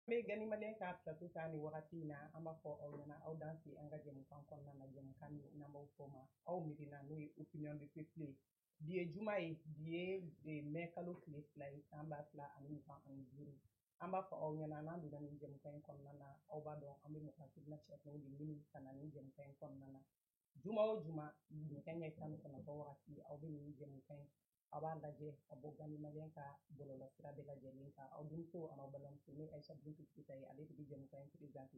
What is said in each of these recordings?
Me gani malen ka plateau ta ni wakati na an b'a fɔ aw ɲɛna aw dan se an ka jɛmukan kɔnɔna na jɛmukan min n'an b'aw fɔ ma aw miirina n'o ye opinion de peuple bi ye juma ye bi ye mai kalo tile 2 ye san 2025 an b'a fɔ aw ɲɛna n'an donna nin jɛmukan in kɔnɔna na aw b'a dɔn an bɛ mɔgɔ hakilina cɛfɛnw de ɲini ka na nin jɛmukan in kɔnɔna na juma o juma nɛgɛ ɲɛ 19 wagati aw bɛ nin jɛmukan in aw b'a lajɛ ka bɔ Gani Maliyɛn ka bɔlɔlɔsira bɛɛ lajɛlen kan aw denmuso a n'aw balimamuso ne Ayisa Bintu Keyita ye ale de bɛ jɛmukan in présenté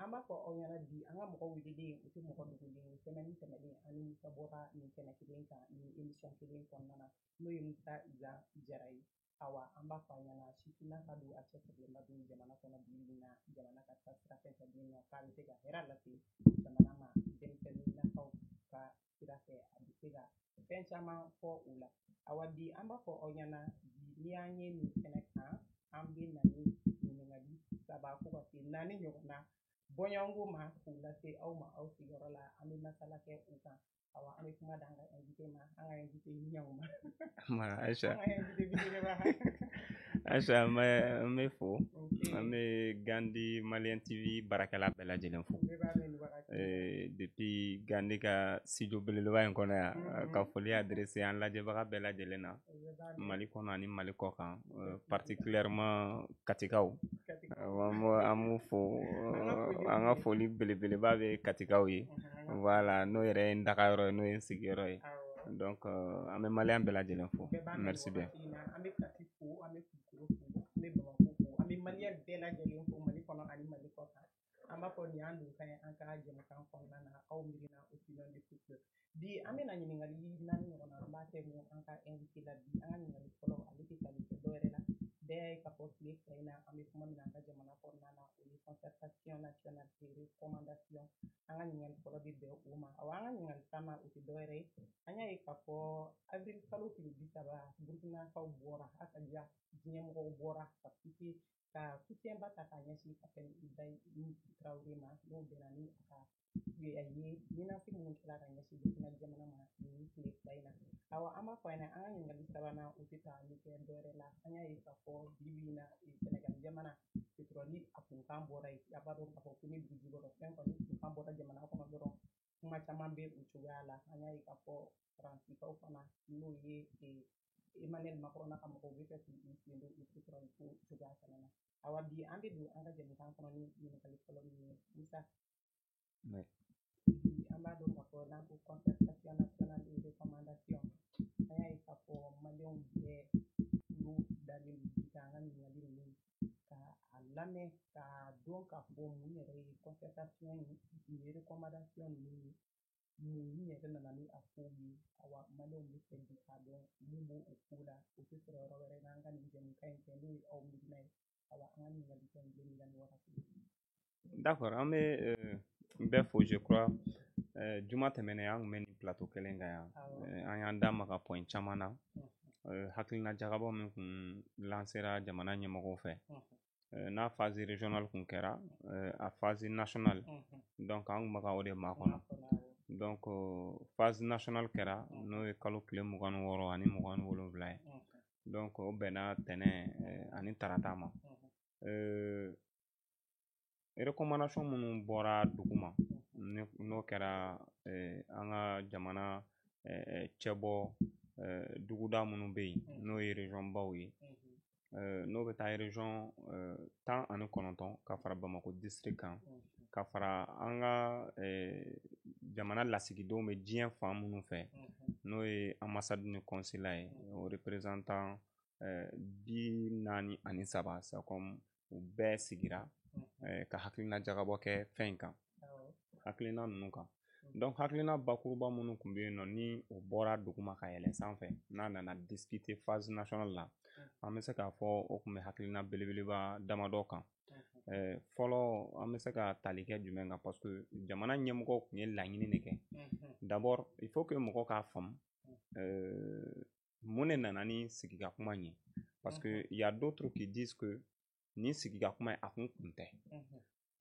an b'a fɔ aw ɲɛna bi an ka mɔgɔ welelen o tɛ mɔgɔ dogolen ye semaine tɛmɛnen ani Musa bɔra nin kɛnɛ kelen kan nin émission kelen kɔnɔna na n'o ye Musa Iza Jara ye awa an b'a fɔ a ɲɛna sifinnaka don a cɛsirilenba don jamana kɔnɔ bi bi in na jamana ka taa sira fɛn fɛn bɛ yen nɔ k'a bɛ se ka hɛrɛ lase jamana ma denmisɛnninnakaw ka sira fɛ a bɛ se ka fɛn caman fɔ u la awa bi an b'a fɔ aw ɲɛna bi ni an ye nin kɛnɛ kan an bɛ na ni ɲininkali 3 fo ka se 4 ɲɔgɔn na bɔɲɔgɔnko ma k'u lase aw ma aw sigiyɔrɔ la an bɛ masala kɛ u kan awa an bɛ kuma d'an ka invité ma an ka invité ɲɛw ma Aisha an ka invité belebeleba Aisha an bɛ fo an bɛ Gandi Malien TV baarakɛla bɛɛ lajɛlen fo depuis Gandi ka studio belebeleba in kɔnɔ yan ka foli adressé an lajɛbaga bɛɛ lajɛlen na Mali kɔnɔ ani Mali kɔ kan particulièrement Katikaw an m'u fo an ka foli belebeleba bɛ Katikaw ye voilà n'o yɛrɛ ye n daga yɔrɔ ye n'o ye n sigiyɔrɔ ye donc an bɛ Malien bɛɛ lajɛlen fo merci bien an bɛ Kati fo an bɛ Kulukoro fo an bɛ Bamako fo an bɛ Malien bɛɛ lajɛlen fo Mali kɔnɔ ani Mali kɔ kan an b'a fɔ nin y'an don kan ye an ka jɛmukan kɔnɔna na aw miirina opinion de peuple bi an bɛna ɲininkali 4 ɲɔgɔn na an b'a kɛ ni an ka invité la bi an ka ɲininkali fɔlɔ ale tɛ tali kɛ dɔwɛrɛ la bɛɛ y'a ye k'a fɔ tile 2 in na an bɛ kuma min na an ka jamana kɔnɔna na o ye concertation nationale et recommandation an ka ɲininkali fɔlɔ bɛ bɛn o ma awa an ka ɲininkali 3nan o tɛ dɔwɛrɛ ye an y'a ye k'a fɔ avril kalo tile 30 burukinakaw bɔra Asadija diɲɛmɔgɔw bɔra ka soutienba ta k'a ɲɛsin Kapɛn Ibrahim Traoré ma n'o bɛnna ni a ka menaces minnu kɛra ka ɲɛsin Burukina jamana ma nin tile 2 in na awa an b'a fɔ a ɲɛna an ka ɲininkali 3nan o tɛ tali kɛ dɔwɛrɛ la an y'a ye k'a fɔ bi bi in na Sénégal jamana pétrole a kunkan bɔra yen a b'a dɔn k'a fɔ ko ni bi jukɔrɔ fɛn kɔni kunkan bɔra jamana kɔnɔ dɔrɔn kuma caman bɛ o cogoya la an y'a ye k'a fɔ Faransikaw fana n'o ye Emmanuel Macron n'a ka mɔgɔw bɛ fɛ k'u sen don o pétrole ko cogoya fana na awa bi an bɛ don an ka jɛmukan kɔnɔ ni ɲininkali fɔlɔ min ye Musa an b'a dɔn k'a fɔ n'an ko concertation nationale et recommandation an y'a ye k'a fɔ maliyɛnw bɛɛ tulo dalen don bi kan an ka ɲininkali ninnu ka a lamɛn ka dɔn k'a fɔ mun yɛrɛ ye concertation ye mun ye recommandation ninnu ye mun yɛrɛ nana ni a kow ye awa maliyɛnw bɛ fɛ bi k'a dɔn mun b'o o ko la o tɛ sɔrɔ yɔrɔ wɛrɛ n'an ka nin jɛmukan in kɛ n'o ye aw miirina ye awa an ka ɲininkali kɛ in bɛ min ni wagati d'accord an bɛ bɛɛ fo je crois juma tɛmɛnen an tun bɛ nin plateau kelen kan yan an y'an da maga point caman na hakilina jagabɔ min kun lancera jamana ɲɛmɔgɔw fɛ n'a phase régionale kun kɛra a phase nationale donc an kun bɛ ka o de makɔnɔ donc phase nationale kɛra n'o ye kalo tile 26 ani 27 ye donc o bɛnna tɛnɛn ani tarata ma recommandation minnu bɔra dugu ma n'o kɛra an ka jamana cɛbɔ duguda minnu bɛ yen n'o ye région baw ye n'o bɛ taa région 19 ka fara Bamako district kan ka fara an ka jamana lasigidenw bɛ diɲɛ fan minnu fɛ n'o ye ambassade ni consulat ye o représentant 43 c'est comme u bɛɛ sigira ka hakilina jagabɔ kɛ fɛn kan hakilina ninnu kan donc hakilina bakuruba minnu tun bɛ yen nɔ ni o bɔra duguma ka yɛlɛn sanfɛ n'a nana discuter phase nationale la an bɛ se k'a fɔ o tun bɛ hakilina belebeleba damadɔ kan fɔlɔ an bɛ se ka tali kɛ jumɛn kan parce que jamana ɲɛmɔgɔ tun ye laɲini de kɛ d'abord il faut que mɔgɔ k'a faamu mun de nana ni sigikakuma ye parce que il y a d'autres qui disent que ni sigikakuma a kun tɛ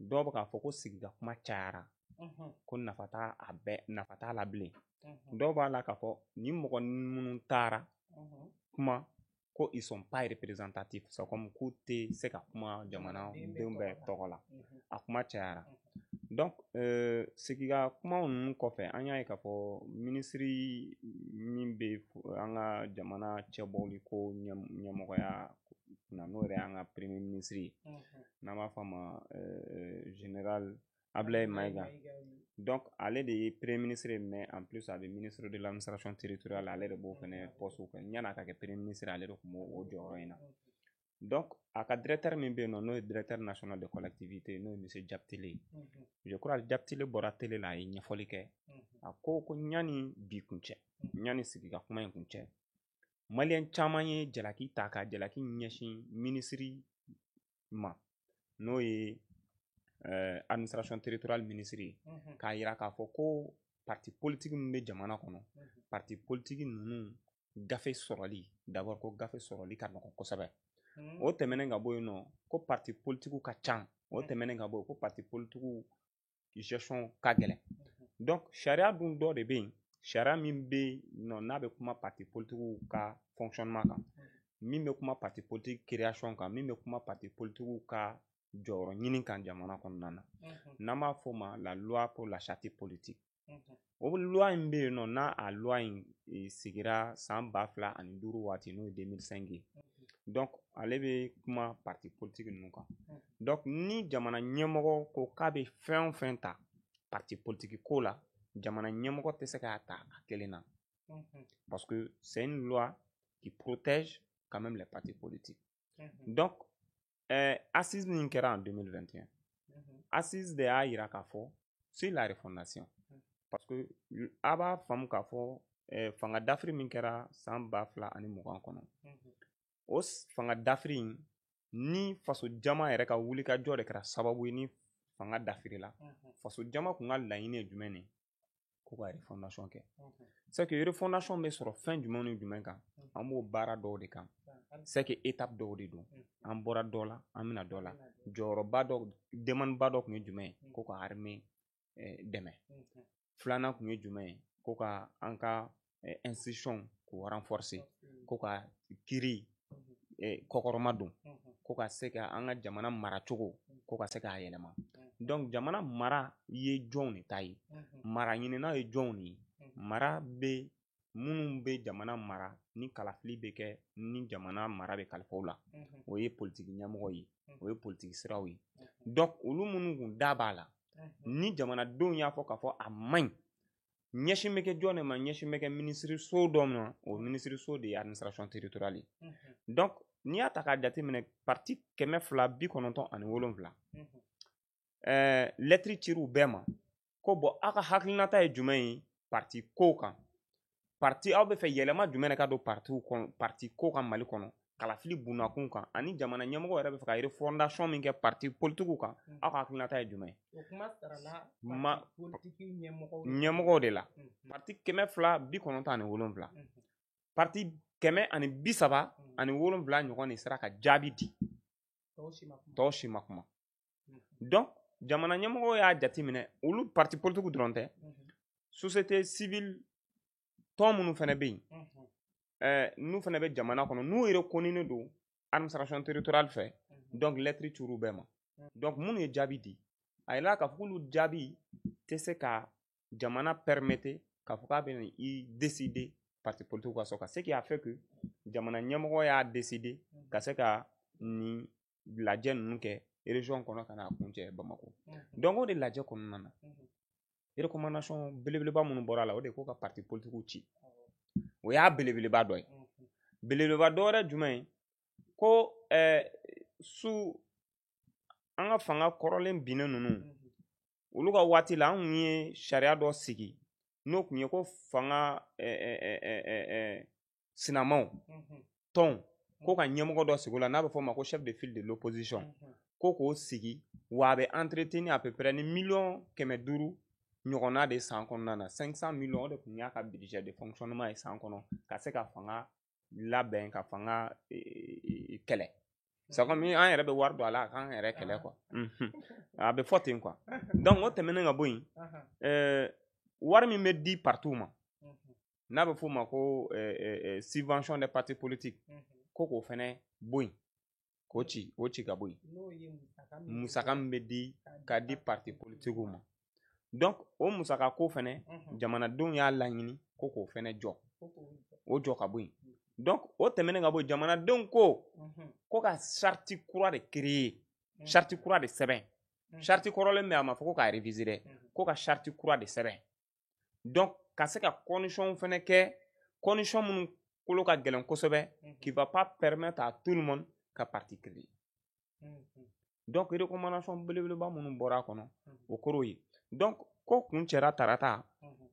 dɔw bɛ k'a fɔ ko sigikakuma cayara ko nafa t'a la bilen dɔw b'a la k'a fɔ ni mɔgɔ minnu taara kuma ko ils sont pas représentatifs. C'est comme k'u tɛ se ka kuma jamanadenw bɛɛ tɔgɔ la. A kuma cayara. Donc sigi ka kuma ninnu kɔfɛ an y'a ye k'a fɔ minisiri min bɛ an ka jamana cɛbɔli ko ɲɛmɔgɔya kunna n'o yɛrɛ y'an ka premier ministre ye n'an b'a fɔ a ma général Ablaye Maïga. Donc ale de ye premier ministre mais en plus a bɛ ministre de l'administration territoriale ale de b'o fɛnɛ poste kɛ yan'a ka kɛ premier ministre ale de tun b'o jɔyɔrɔ in na. Donc a ka directeur min bɛ yen nɔ n'o ye directeur national de collectivité n'o ye monsieur Jap Tele. Je crois Jap Tele bɔra télé la a ye ɲɛfɔli kɛ a ko ɲani bi kun cɛ ɲani sigi ka kuma in kun cɛ maliyɛn caman ye jalaki ta ka jalaki ɲɛsin ministre ma n'o ye administration territoriale ministre ye k'a yira k'a fɔ ko parti politique min bɛ jamana kɔnɔ parti politique ninnu gafe sɔrɔli d'abord ko gafe sɔrɔli ka nɔgɔn kosɛbɛ. O tɛmɛnen ka bɔ yen nɔ ko parti politique ka ca o tɛmɛnen ka bɔ yen ko parti politique gestion ka gɛlɛn. Donc sariya dun dɔ de bɛ yen sariya min bɛ yen n'a bɛ kuma parti politique ka fonctionnement kan min bɛ kuma parti politique création kan min bɛ kuma parti politique ka jɔyɔrɔ ɲini kan jamana kɔnɔna na n'an b'a fɔ o ma la loi pour la charte politique. O loi in bɛ yen nɔ n'a a loi in sigira san 2005 waati n'o ye 2005 ye. Donc ale bɛ kuma parti politique ninnu kan. Donc ni jamana ɲɛmɔgɔ ko k'a bɛ fɛn o fɛn ta parti politique ko la jamana ɲɛmɔgɔ tɛ se k'a ta a kelen na. Parce que c'est une loi qui protège quand même les partis politiques. Donc assise min kɛra en 2021 assise de y'a yira k'a fɔ sur la refondation. Parce que a b'a faamu k'a fɔ fanga dafiri min kɛra san 2020 kɔnɔ. O fanga dafiri in ni faso jama yɛrɛ ka wulikajɔ de kɛra sababu ye ni fanga dafirila faso jama kun ka laɲini ye jumɛn ye ko ka refondation kɛ. C'est que refondation bɛ sɔrɔ fɛn jumɛn ni jumɛn kan an b'o baara dɔw de kan. C'est que étape dɔw de don an bɔra dɔ la an bɛna dɔ la jɔyɔrɔba dɔ demande ba dɔ kun ye jumɛn ye ko ka armée dɛmɛ. Filanan kun ye jumɛn ye ko ka an ka institution k'o renforcer ko ka kiiri kɔkɔrɔma don ko ka se ka an ka jamana mara cogo ko ka se k'a yɛlɛma. Donc jamana mara ye jɔnw de ta ye mara ɲinina ye jɔnw de ye mara bɛ minnu bɛ jamana mara ni kalafili bɛ kɛ ni jamana mara bɛ kalifa o la o ye politique ɲɛmɔgɔ ye o ye politique siraw ye. Donc olu minnu kun da b'a la ni jamanadenw y'a fɔ k'a fɔ a man ɲi ɲɛsin bɛ kɛ jɔn de ma ɲɛsin bɛ kɛ ministre so dɔ min na o ministre so de ye administration territoriale ye. Donc n'i y'a ta k'a jateminɛ parti 297 lettre cir'u bɛɛ ma ko bon aw ka hakilinata ye jumɛn ye parti ko kan parti aw bɛ fɛ yɛlɛma jumɛn de ka don parti ko kan Mali kɔnɔ kalafili bunakun kan ani jamana ɲɛmɔgɔ yɛrɛ bɛ fɛ ka refondation min kɛ parti politique kan aw ka hakilinata ye jumɛn ye. O kuma sarala politique ɲɛmɔgɔw de la parti 297 parti 137 ɲɔgɔn de sera ka jaabi di tɔw si ma kuma. Donc jamana ɲɛmɔgɔ y'a jateminɛ olu parti politique dɔrɔn tɛ société civile tɔn minnu fana bɛ yen n'u fana bɛ jamana kɔnɔ n'u yɛrɛ reconnu don administration territoriale fɛ donc lettre cir'u bɛɛ ma. Donc minnu ye jaabi di a yira k'a fɔ k'olu jaabi tɛ se ka jamana permettre k'a fɔ k'a bɛ i décider parti politique ka sɔrɔ ce qui a fait que jamana ɲɛmɔgɔ y'a décider ka se ka nin lajɛ ninnu kɛ région kɔnɔ ka n'a kuncɛ Bamako. Donc o de lajɛ kɔnɔna na recommandation belebeleba minnu bɔra la o de ko ka parti politique ci o y'a belebeleba dɔ ye. Belebeleba dɔ wɛrɛ jumɛn ye ko su an ka fanga kɔrɔlen binnen ninnu olu ka waati la an kun ye sariya dɔ sigi n'o kun ye ko fanga sinamaw tɔn ko ka ɲɛmɔgɔ dɔ sigi o la n'a bɛ fɔ o ma ko chef de file de l'opposition ko k'o sigi wa a bɛ entretenir à peu près ni $500,000 ɲɔgɔnna de san kɔnɔna na 500 millions o de kun y'a ka budget de fonctionnement ye san kɔnɔ ka se ka fanga labɛn ka fanga kɛlɛ. C'est comme an yɛrɛ bɛ wari don a la a k'an yɛrɛ kɛlɛ quoi a bɛ fɔ ten quoi. Donc o tɛmɛnen ka bɔ yen wari min bɛ di partout ma n'a bɛ fɔ o ma ko subvention des partis politiques ko k'o fɛnɛ bɔ yen k'o ci ka bɔ yen musaka min bɛ di k'a di parti politiques ma donc o musaka ko fɛnɛ jamanadenw y'a laɲini ko k'o fɛnɛ jɔ o jɔ ka bɔ yen donc o tɛmɛnen ka bɔ yen jamanadenw ko ka charte kura de créer charte kura de sɛbɛn charte kɔrɔlen bɛ a ma fɔ ko k'a réviser dɛ ko ka charte kura de sɛbɛn donc ka se ka condition fɛnɛ kɛ condition minnu kolo ka gɛlɛn kosɛbɛ qui va pas permettre à tout le monde ka parti créer donc recommandation belebeleba minnu bɔra a kɔnɔ o kɔrɔ ye donc ko kun cɛra tarata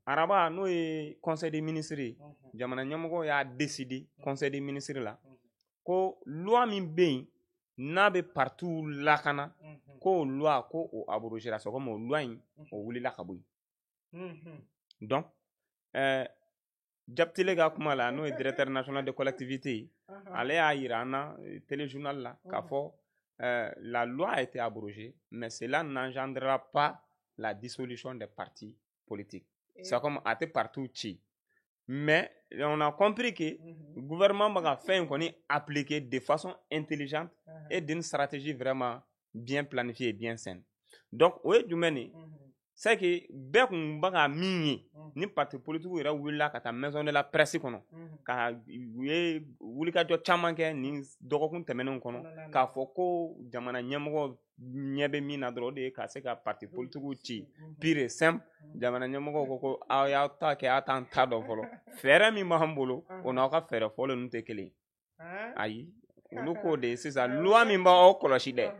araba n'o ye conseil des ministres ye jamana ɲɛmɔgɔ y'a décider conseil des ministres la ko loi min bɛ yen n'a bɛ partout lakana ko loi ko o abrogera c'est comme o loi in o wulila ka bɔ yen donc Jabtile ka kuma la n'o ye directeur national de collectivité ye ale y'a yira an na téléjournal la k'a fɔ la loi a été abrogée mais cela n'engendrera pas la dissolution des partis politiques c'est comme a tɛ partout ci mais on a compris que le gouvernement va faire une appliquer de façon intelligente et d'une stratégie vraiment bien planifiée et bien saine. Donc, oui, du meni, c'est que bɛɛ kun bɛ ka min ye ni parti politique yɛrɛ wulila ka taa maison de la presse kɔnɔ ka u ye wulikajɔ caman kɛ ni dɔgɔkun tɛmɛnenw kɔnɔ k'a fɔ ko jamana ɲɛmɔgɔ ɲɛ bɛ min na dɔrɔn o de ye ka se ka parti politique ci pure et simple jamana ɲɛmɔgɔw ko ko aw y'aw ta kɛ aw t'an ta dɔn fɔlɔ fɛɛrɛ min b'an bolo o n'aw ka fɛɛrɛ fɔlɔ ninnu tɛ kelen ayi olu k'o de ye sisan loi min b'aw kɔlɔsi dɛ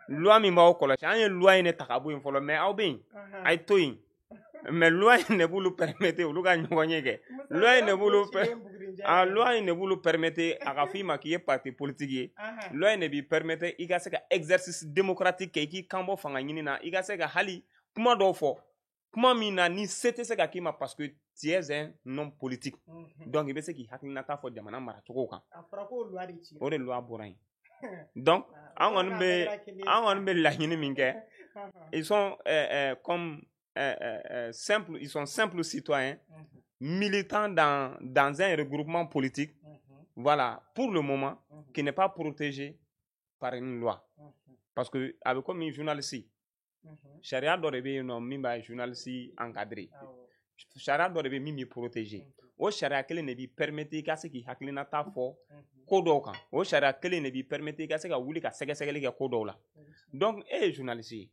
loi min b'aw kɔlɔsi an ye loi in de ta ka bɔ yen fɔlɔ mais aw bɛ yen a ye to yen mais loi in de b'olu permettre olu ka ɲɔgɔn ye kɛ loi in de b'olu permettre a ka fɔ i ma k'i ye parti politique ye loi in de b'i permettre i ka se ka exercice démocratique kɛ i k'i kan bɔ fanga ɲini na i ka se ka hali kuma dɔw fɔ kuma min na ni se tɛ se ka k'i ma parce que tu es un homme politique donc i bɛ se k'i hakilinata fɔ jamana maracogo kan o de loi bɔra yen donc an kɔni bɛ laɲini min kɛ ils sont comme ils sont simples citoyens militants dans un regroupement politique voilà pour le moment qui n'est pas protégé par une loi parce que avec comme un journaliste charia dɔ de bɛ yen nɔ min b'a journaliste encadré charia dɔ de bɛ min b'i protégé o charia kelen de b'i permettre i ka se k'i hakilinata fɔ ko dɔw kan o charia kelen de b'i permettre i ka se ka wuli ka sɛgɛsɛgɛli kɛ ko dɔw la donc e ye journaliste ye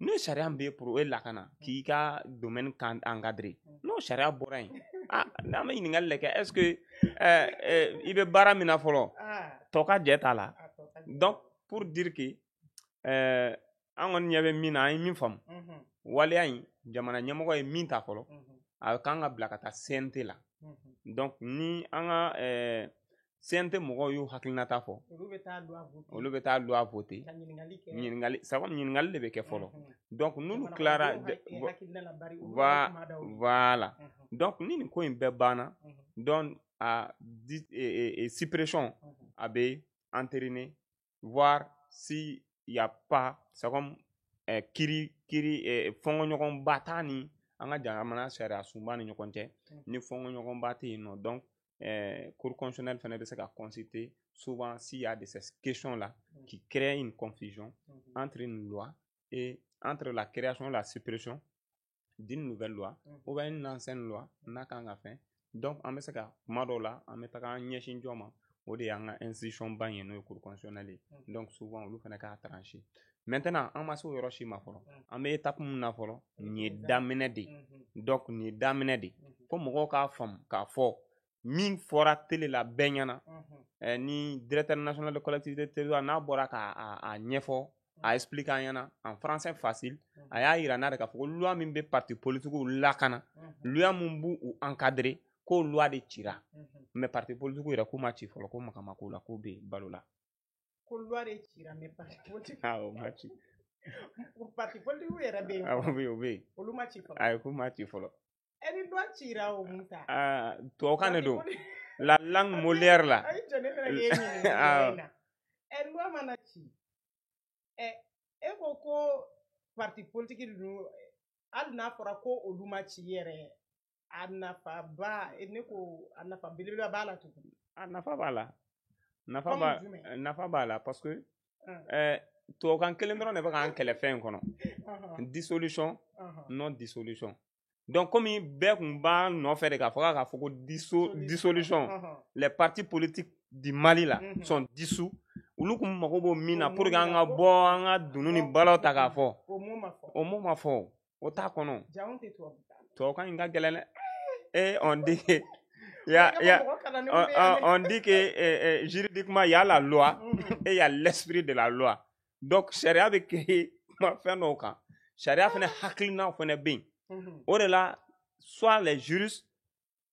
n'o charia b'e pour e lakana k'i ka domaine encadré n'o charia bɔra yen n'an bɛ ɲininkali de kɛ est-ce que i bɛ baara min na fɔlɔ tɔ ka jɛ t'a la donc pour dire que an kɔni ɲɛ bɛ min na an ye min faamu waleya in jamana ɲɛmɔgɔ ye min ta fɔlɔ a kan ka bila ka taa CNT la donc ni an ka CNT mɔgɔw y'u hakilinata fɔ olu bɛ taa loi voter ɲininkali c'est comme ɲininkali de bɛ kɛ fɔlɔ donc n'olu tilara voilà donc ni nin ko in bɛɛ banna donc a suppression a bɛ entériner voir si il y a pas c'est comme kiri fɔnkɔɲɔgɔnba t'a ni an ka jamana sariya sunba ni ɲɔgɔn cɛ ni fɔnkɔɲɔgɔnba tɛ yen nɔ donc Cour constitutionnelle fɛnɛ bɛ se ka consulter souvent s'il y a de ces questions là qui créent une confusion entre une loi et entre la création et la suppression d'une nouvelle loi ou bien une ancienne loi n'a kan ka fɛn donc an bɛ se ka kuma dɔw la an bɛ taga an ɲɛsin jɔ ma o de y'an ka institution ba ye n'o ye Cour constitutionnelle ye donc souvent olu fɛnɛ k'a trancher maintenant an ma se o yɔrɔ si ma fɔlɔ an bɛ étape min na fɔlɔ nin ye daminɛ de donc nin ye daminɛ de fo mɔgɔw k'a faamu k'a fɔ min fɔra télé la bɛɛ ɲɛna ni directeur national de collectivité territoriale n'a bɔra k'a ɲɛfɔ a expliquer an ɲɛna en français facile a y'a yira n'a de k'a fɔ ko loi min bɛ parti politique lakana loi min b'u encadrer k'o loi de cira mais parti politique yɛrɛ k'u ma ci fɔlɔ ko makama k'u la k'u bɛ balo la ko loi de cira mais parti politique o ma ci parti politique yɛrɛ bɛ yen o bɛ yen olu ma ci fɔlɔ ayi k'u ma ci fɔlɔ ni loi cira o mun ta tubabukan de don la langue Molière la ayi jɔ ne fɛnɛ k'e ɲininka na loi mana ci e ko parti politique ninnu hali n'a fɔra ko olu ma ci yɛrɛ a nafaba ne ko a nafa belebeleba b'a la tugun a nafa b'a la nafa b'a la parce que tubabukan kelen dɔrɔn de bɛ k'an kɛlɛ fɛn in kɔnɔ dissolution non dissolution donc comme bɛɛ kun b'a nɔfɛ de k'a fɔ ko dissolution les partis politiques du Mali là sont dissous olu kun mago b'o min na pour que an ka bɔ an ka dunu ni balaw ta k'a fɔ o mot ma fɔ o t'a kɔnɔ tubabukan in ka gɛlɛn dɛ on dit on dit que juridiquement il y a la loi et il y a l'esprit de la loi. Donc charia bɛ kɛ fɛn dɔw kan charia fana hakilinaw fana bɛ yen o de la soit les juristes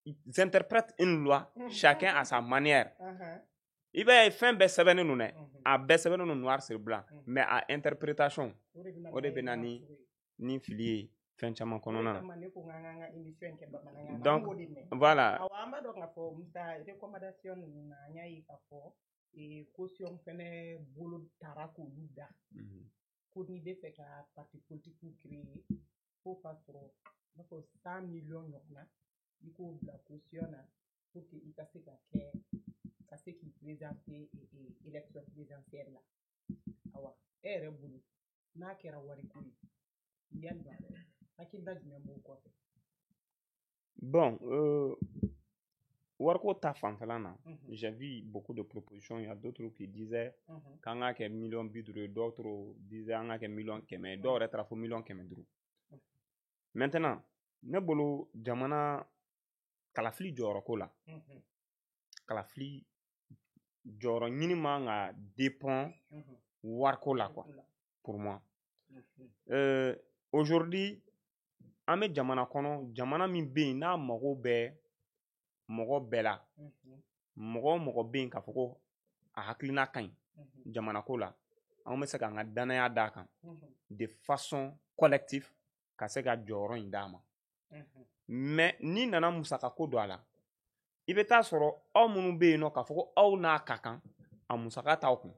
ils interprètent une loi chacun à sa manière i b'a ye fɛn bɛɛ sɛbɛnnen don dɛ a bɛɛ sɛbɛnnen don noir sur blanc mais à interprétation o de bɛ na ni fili ye fɛn caman kɔnɔna na donc voilà caution fɛnɛ bolo tara k'olu da ko n'i bɛ fɛ ka parti politique créer fo ka sɔrɔ i b'a fɔ 100 millions ɲɔgɔnna i k'o bila caution na pour que i ka se k'i présenter élection présidentielle la awa e yɛrɛ bolo n'a kɛra wariko ye yalima hakilina jumɛn b'o kɔfɛ bon wariko ta fanfɛla na j'ai vu beaucoup de propositions il y a d'autres qui disaient k'an ka kɛ million 50 d'autres disaient an ka kɛ million 100 dɔw yɛrɛ taara fo million 500 maintenant ne bolo jamana kalafili jɔyɔrɔko la kalafili jɔyɔrɔ ɲini man ka dépend wariko la quoi pour moi aujourd'hui an bɛ jamana kɔnɔ jamana min bɛ yen n'a mago bɛ mɔgɔ bɛɛ la mɔgɔ o mɔgɔ bɛ yen k'a fɔ ko a hakilina ka ɲi jamana ko la an bɛ se k'an ka danaya d'a kan de façon collective ka se ka jɔyɔrɔ in d'a ma mais n'i nana musaka ko don a la i bɛ taa sɔrɔ aw minnu bɛ yen nɔ k'a fɔ ko aw n'a ka kan a musaka t'aw kun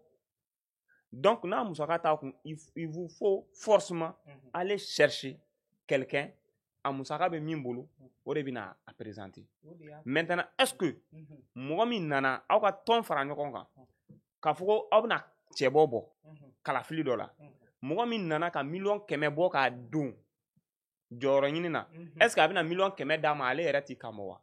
donc n'a musaka t'aw kun il vous faut forcément aller chercher quelqu'un a musaka bɛ min bolo o de bɛna a présenter maintenant est-ce que mɔgɔ min nana aw ka tɔn fara ɲɔgɔn kan k'a fɔ ko aw bɛna cɛbɔ bɔ kalafili dɔ la mɔgɔ min nana ka 100 000 bɔ k'a don jɔyɔrɔ ɲini na est-ce que a bɛna 100 000 d'a ma ale yɛrɛ t'i kan bɔ wa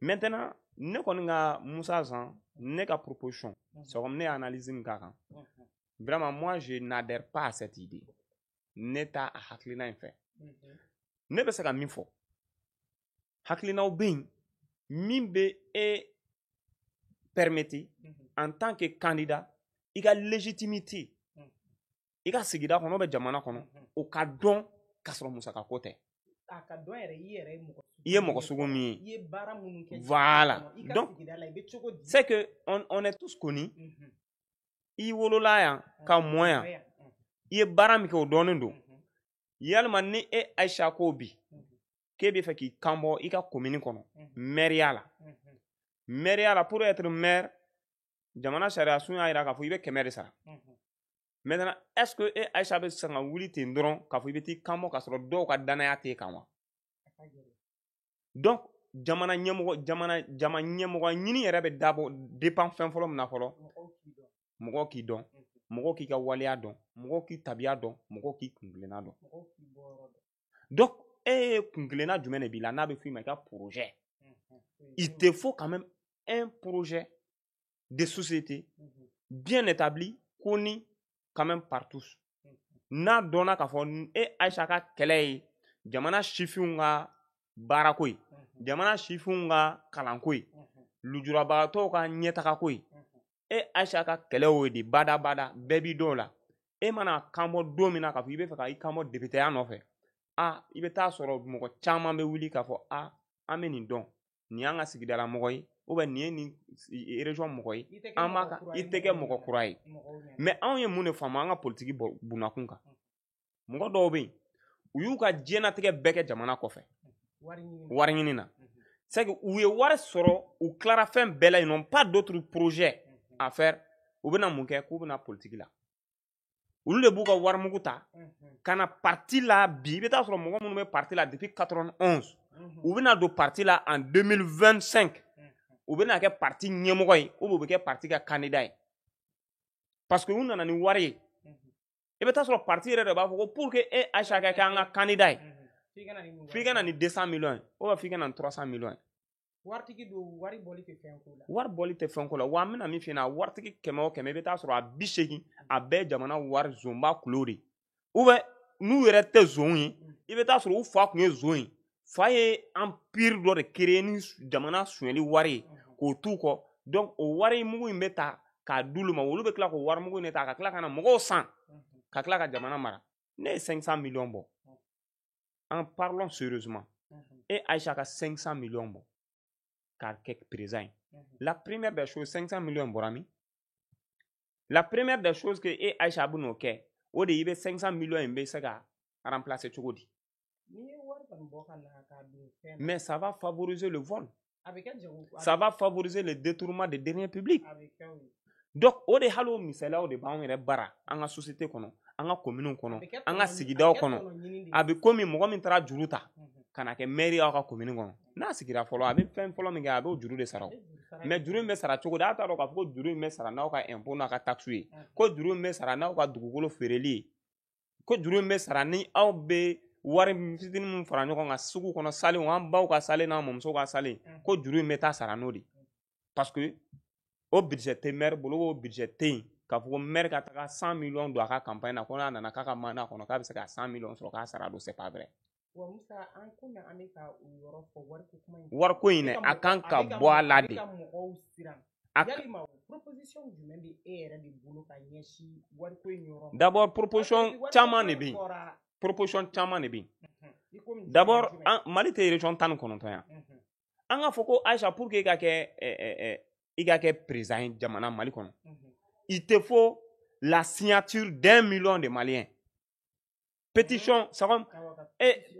maintenant ne kɔni ka Musa Zan ne ka proposition c'est comme ne ye analyse min k'a kan vraiment moi je n'adhère pas à cette idée ne t'a a hakilina in fɛ ne bɛ se ka min fɔ hakilinaw bɛ yen min bɛ e permettre en tant que candidat i ka légitimité i ka sigida kɔnɔ bɛ jamana kɔnɔ o ka dɔn k'a sɔrɔ musaka ko tɛ a ka dɔn yɛrɛ i ye mɔgɔ sugu min ye i ye baara minnu kɛ voilà donc c'est que on est tous connus i wolola yan ka mɔ yan i ye baara min kɛ o dɔnnen don yalima ni e Aisha ko bi k'e bɛ fɛ k'i kanbɔ i ka commune kɔnɔ maire la pour être maire jamana sariya sun y'a jira k'a fɔ i bɛ 100 de sara maintenant est-ce que e Aisha bɛ se ka wuli ten dɔrɔn k'a fɔ i bɛ t'i kanbɔ k'a sɔrɔ dɔw ka danaya t'e kan wa donc jamana ɲɛmɔgɔ ɲini yɛrɛ bɛ dépend fɛn fɔlɔ min na fɔlɔ mɔgɔw k'i dɔn mɔgɔw k'i ka waleya dɔn mɔgɔw k'i tabiya dɔn mɔgɔw k'i kunkilenna dɔn donc e ye kunkilenna jumɛn de b'i la n'a bɛ f'i ma i ka projet il te faut quand même un projet de société bien établi connu quand même par tous n'a dɔnna k'a fɔ e Aisha ka kɛlɛ ye jamana sifinw ka baarako ye jamana sifinw ka kalanko ye lujurabagatɔw ka ɲɛtagako ye e Aisha ka kɛlɛ o de bada bɛɛ b'i dɔn la e mana kanbɔ don min na k'a fɔ i bɛ fɛ ka i kanbɔ députéya nɔfɛ i bɛ taa sɔrɔ mɔgɔ caman bɛ wuli k'a fɔ an bɛ nin dɔn nin y'an ka sigidala mɔgɔ ye ou bien nin ye nin région mɔgɔ ye an b'a kan i tɛ kɛ mɔgɔ kura ye mais anw ye mun de faamu an ka politiki bunakun kan mɔgɔ dɔw bɛ yen u y'u ka diɲɛlatigɛ bɛɛ kɛ jamana kɔfɛ wari ɲini na c'est que u ye wari sɔrɔ u tilara fɛn bɛɛ la ils n'ont pas d'autres projets à faire u bɛna mun kɛ k'u bɛna politiki la olu de b'u ka warimugu ta ka na parti la bi i bɛ taa sɔrɔ mɔgɔ minnu bɛ parti la depuis 91 u bɛna don parti la en 2025 u bɛna kɛ parti ɲɛmɔgɔ ye ou bien u bɛ kɛ parti ka candidat ye parce que u nana ni wari ye i bɛ taa sɔrɔ parti yɛrɛ de b'a fɔ ko pour que e Aisha ka kɛ an ka candidat ye f'i ka na ni 200 millions ye ou bien f'i ka na ni 300 millions ye waritigi don wari bɔli tɛ fɛn ko la wari bɔli tɛ fɛn ko la wa an bɛna min f'i ɲɛna waritigi 100 o 100 i bɛ taa sɔrɔ a 80 a bɛɛ ye jamana wari zonba kulo de ou bien n'u yɛrɛ tɛ zon ye i bɛ taa sɔrɔ u fa tun ye zon ye fa ye empire dɔ de créer ni jamana suɲɛli wari ye k'o t'u kɔ donc o wari mugu in bɛ ta k'a d'olu ma olu bɛ tila k'o wari mugu in de ta ka tila ka na mɔgɔw san ka tila ka jamana mara ne ye 500 millions bɔ en parlons sérieusement et Aïcha ka 500 millions bɔ k'a kɛ président ye la première des choses 500 millions bɔra min la première des choses que e Aïcha bɛ n'o kɛ o de i bɛ 500 millions in bɛ se ka remplacer cogo di mais ça va favoriser le vol ça va favoriser le détournement des deniers publics donc o de hali o misaliyaw de b'anw yɛrɛ bara an ka société kɔnɔ an ka commune kɔnɔ an ka sigidaw kɔnɔ a bɛ komi mɔgɔ min taara juru ta ka na kɛ maire aw ka commune kɔnɔ n'a sigira fɔlɔ a bɛ fɛn fɔlɔ min kɛ a b'o juru de sara mais juru in bɛ sara cogo di a t'a dɔn k'a fɔ ko juru in bɛ sara n'aw ka impôt n'aw ka taxe ye ko juru in bɛ sara n'aw ka dugukolo feereli ye ko juru in bɛ sara ni aw bɛ wari fitinin min fara ɲɔgɔn kan sugu kɔnɔ salenw an baw ka salen n'an mɔmusow ka salen ko juru in bɛ taa sara n'o de parce que o budget tɛ maire bolo o budget tɛ yen k'a fɔ ko maire ka taga 100 millions don a ka campagne na ko n'a nana k'a ka mandat kɔnɔ k'a bɛ se ka 100 millions sɔrɔ k'a sara don c'est pas vrai wariko in dɛ a kan ka bɔ a la de d'abord proposition caman de bɛ yen proposition caman de bɛ yen d'abord Mali tɛ région 19 yan an ka fɔ ko Aïcha pour que i ka kɛ président ye jamana Mali kɔnɔ il te faut la signature d'1 million de Maliens pétition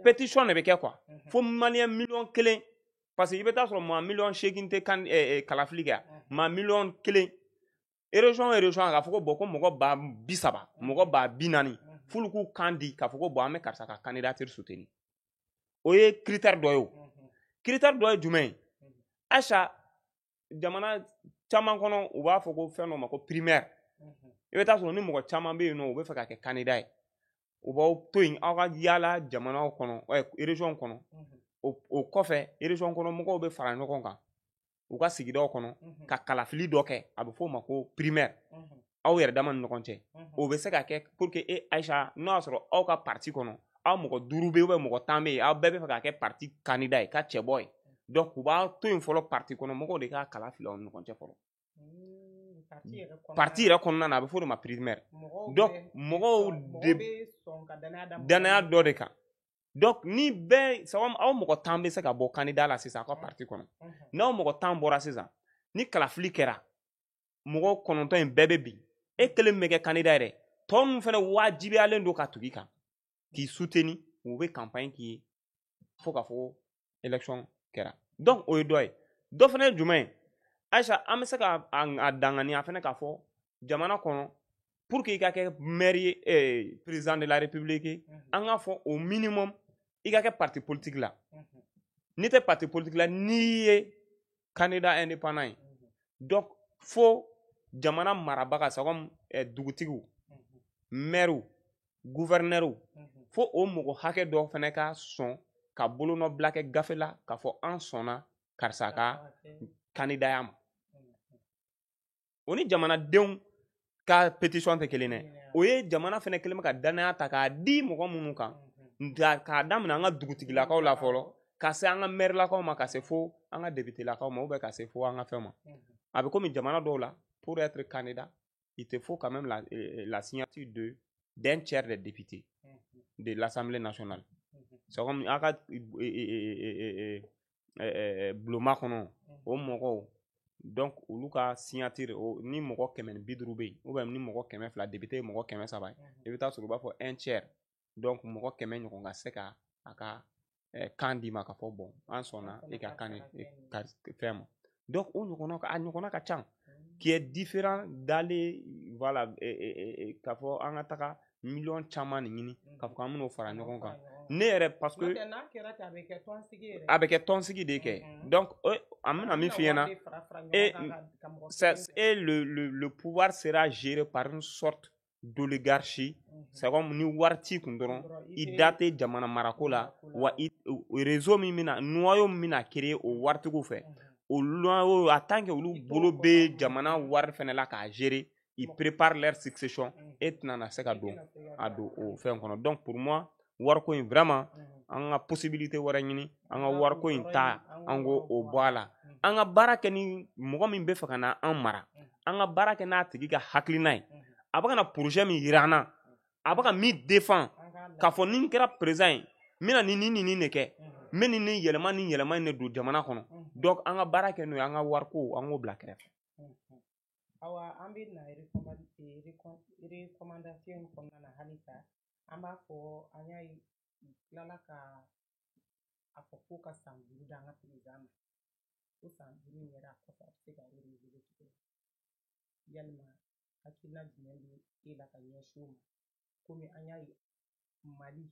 pétition de bɛ kɛ quoi fo Malien million 1 parce que i bɛ taa sɔrɔ maa million 8 tɛ kalafili kɛ maa million 1 région et région k'a fɔ ko bon ko mɔgɔ ba 30 mɔgɔ ba 40 f'olu k'u kan di k'a fɔ ko bon an bɛ karisa ka candidature soutenir o ye critère dɔ ye o critère dɔ ye jumɛn ye Aïcha jamana caman kɔnɔ u b'a fɔ ko fɛn dɔ ma ko primaire i bɛ taa sɔrɔ ni mɔgɔ caman bɛ yen nɔ u bɛ fɛ ka kɛ candidat ye u b'aw to yen aw ka yaala jamanaw kɔnɔ région kɔnɔ o kɔfɛ région kɔnɔ mɔgɔw bɛ fara ɲɔgɔn kan u ka sigidaw kɔnɔ ka kalafili dɔ kɛ a bɛ fɔ o ma ko primaire aw yɛrɛ dama ni ɲɔgɔn cɛ o bɛ se ka kɛ pour que e Aïcha n'o y'a sɔrɔ aw ka parti kɔnɔ aw mɔgɔ 5 bɛ yen ou bien mɔgɔ 10 bɛ yen aw bɛɛ bɛ fɛ ka kɛ parti candidat ye ka cɛ bɔ ye donc u b'a to yen fɔlɔ parti kɔnɔ mɔgɔw de k'a kala fili aw ni ɲɔgɔn cɛ fɔlɔ parti yɛrɛ kɔnɔna na a bɛ fɔ o de ma primaire donc mɔgɔw de danaya dɔ de kan donc ni bɛɛ sababu aw mɔgɔ 10 bɛ se ka bɔ candidat la sisan aw ka parti kɔnɔ n'aw mɔgɔ 10 bɔra sisan ni kalafili kɛra mɔgɔ 9 in bɛɛ bɛ bin e kelen bɛ kɛ candidat yɛrɛ tɔ ninnu fana wajibiyalen don ka tugu i kan k'i soutenir u bɛ campagne k'i ye fo ka fɔ ko élection kɛra donc o ye dɔ ye dɔ fana ye jumɛn ye Aïcha an bɛ se ka a danganiya fana k'a fɔ jamana kɔnɔ pour que i ka kɛ maire ye président de la république ye an k'a fɔ au minimum i ka kɛ parti politique la n'i tɛ parti politique la n'i ye candidat indépendant ye donc fo jamana marabaga c'est comme dugutigiw maire gouverneur fo o mɔgɔ hakɛ dɔ fana ka sɔn ka bolonɔ bila kɛ gafe la k'a fɔ an sɔnna karisa ka candidat ma o ni jamanadenw ka pétition tɛ kelen dɛ o ye jamana fana kelen bɛ ka danaya ta k'a di mɔgɔ minnu kan k'a daminɛ an ka dugutigilakaw la fɔlɔ ka se an ka mairelakaw ma ka se fo an ka députelakaw ma ou bien ka se fo an ka fɛn ma a bɛ komi jamana dɔw la pour être candidat il te faut quand même la signature d'un tiers des députés de l'Assemblée nationale c'est comme an ka bulonma kɔnɔ o mɔgɔw donc olu ka signature ni mɔgɔ 150 bɛ yen ou bien ni mɔgɔ 200 député ye mɔgɔ 300 i bɛ taa sɔrɔ u b'a fɔ un tiers donc mɔgɔ 100 ɲɔgɔn ka se ka a ka kan d'i ma ka fɔ bon an sɔnna i ka kan fɛn ma donc o ɲɔgɔnna a ɲɔgɔnna ka ca qui est différent d'aller voilà k'a fɔ an ka taga miliyɔn caman de ɲini k'a fɔ k'an bɛn'o fara ɲɔgɔn kan ne yɛrɛ parce que a bɛ kɛ tɔnsigi de kɛ donc an bɛna min f'i ɲɛna et le pouvoir sera géré par une sorte d'oligarchie c'est comme ni wari t'i kun dɔrɔn i da tɛ jamana marako la wa réseau min bɛna noyau min bɛna créer o waritigiw fɛ o noyau en tant que olu bolo bɛ jamana wari fɛnɛ la k'a gérer ils préparent leur succession et tɛna na se ka don a don o fɛn kɔnɔ donc pour moi wariko in vraiment an ka possibilité wɛrɛ ɲini an ka wariko in ta an ko o bɔ a la an ka baara kɛ ni mɔgɔ min bɛ fɛ ka na an mara an ka baara kɛ n'a tigi ka hakilina ye a bɛ ka na projet min yira an na a bɛ ka min défend k'a fɔ ni n kɛra président ye n bɛna nin de kɛ n bɛ nin yɛlɛma in de don jamana kɔnɔ donc an ka baara kɛ n'o ye an ka wariko an k'o bila kɛrɛfɛ. Awa an bɛ na recommandation kɔnɔna na halisa an b'a fɔ an y'a tilala ka a fɔ ko ka san 5 d'an ka président ma ko san 5 in yɛrɛ a kɔfɛ a bɛ se ka renouveler cogo yalima hakilina jumɛn bɛ e la ka ɲɛsin o ma komi an y'a ye Mali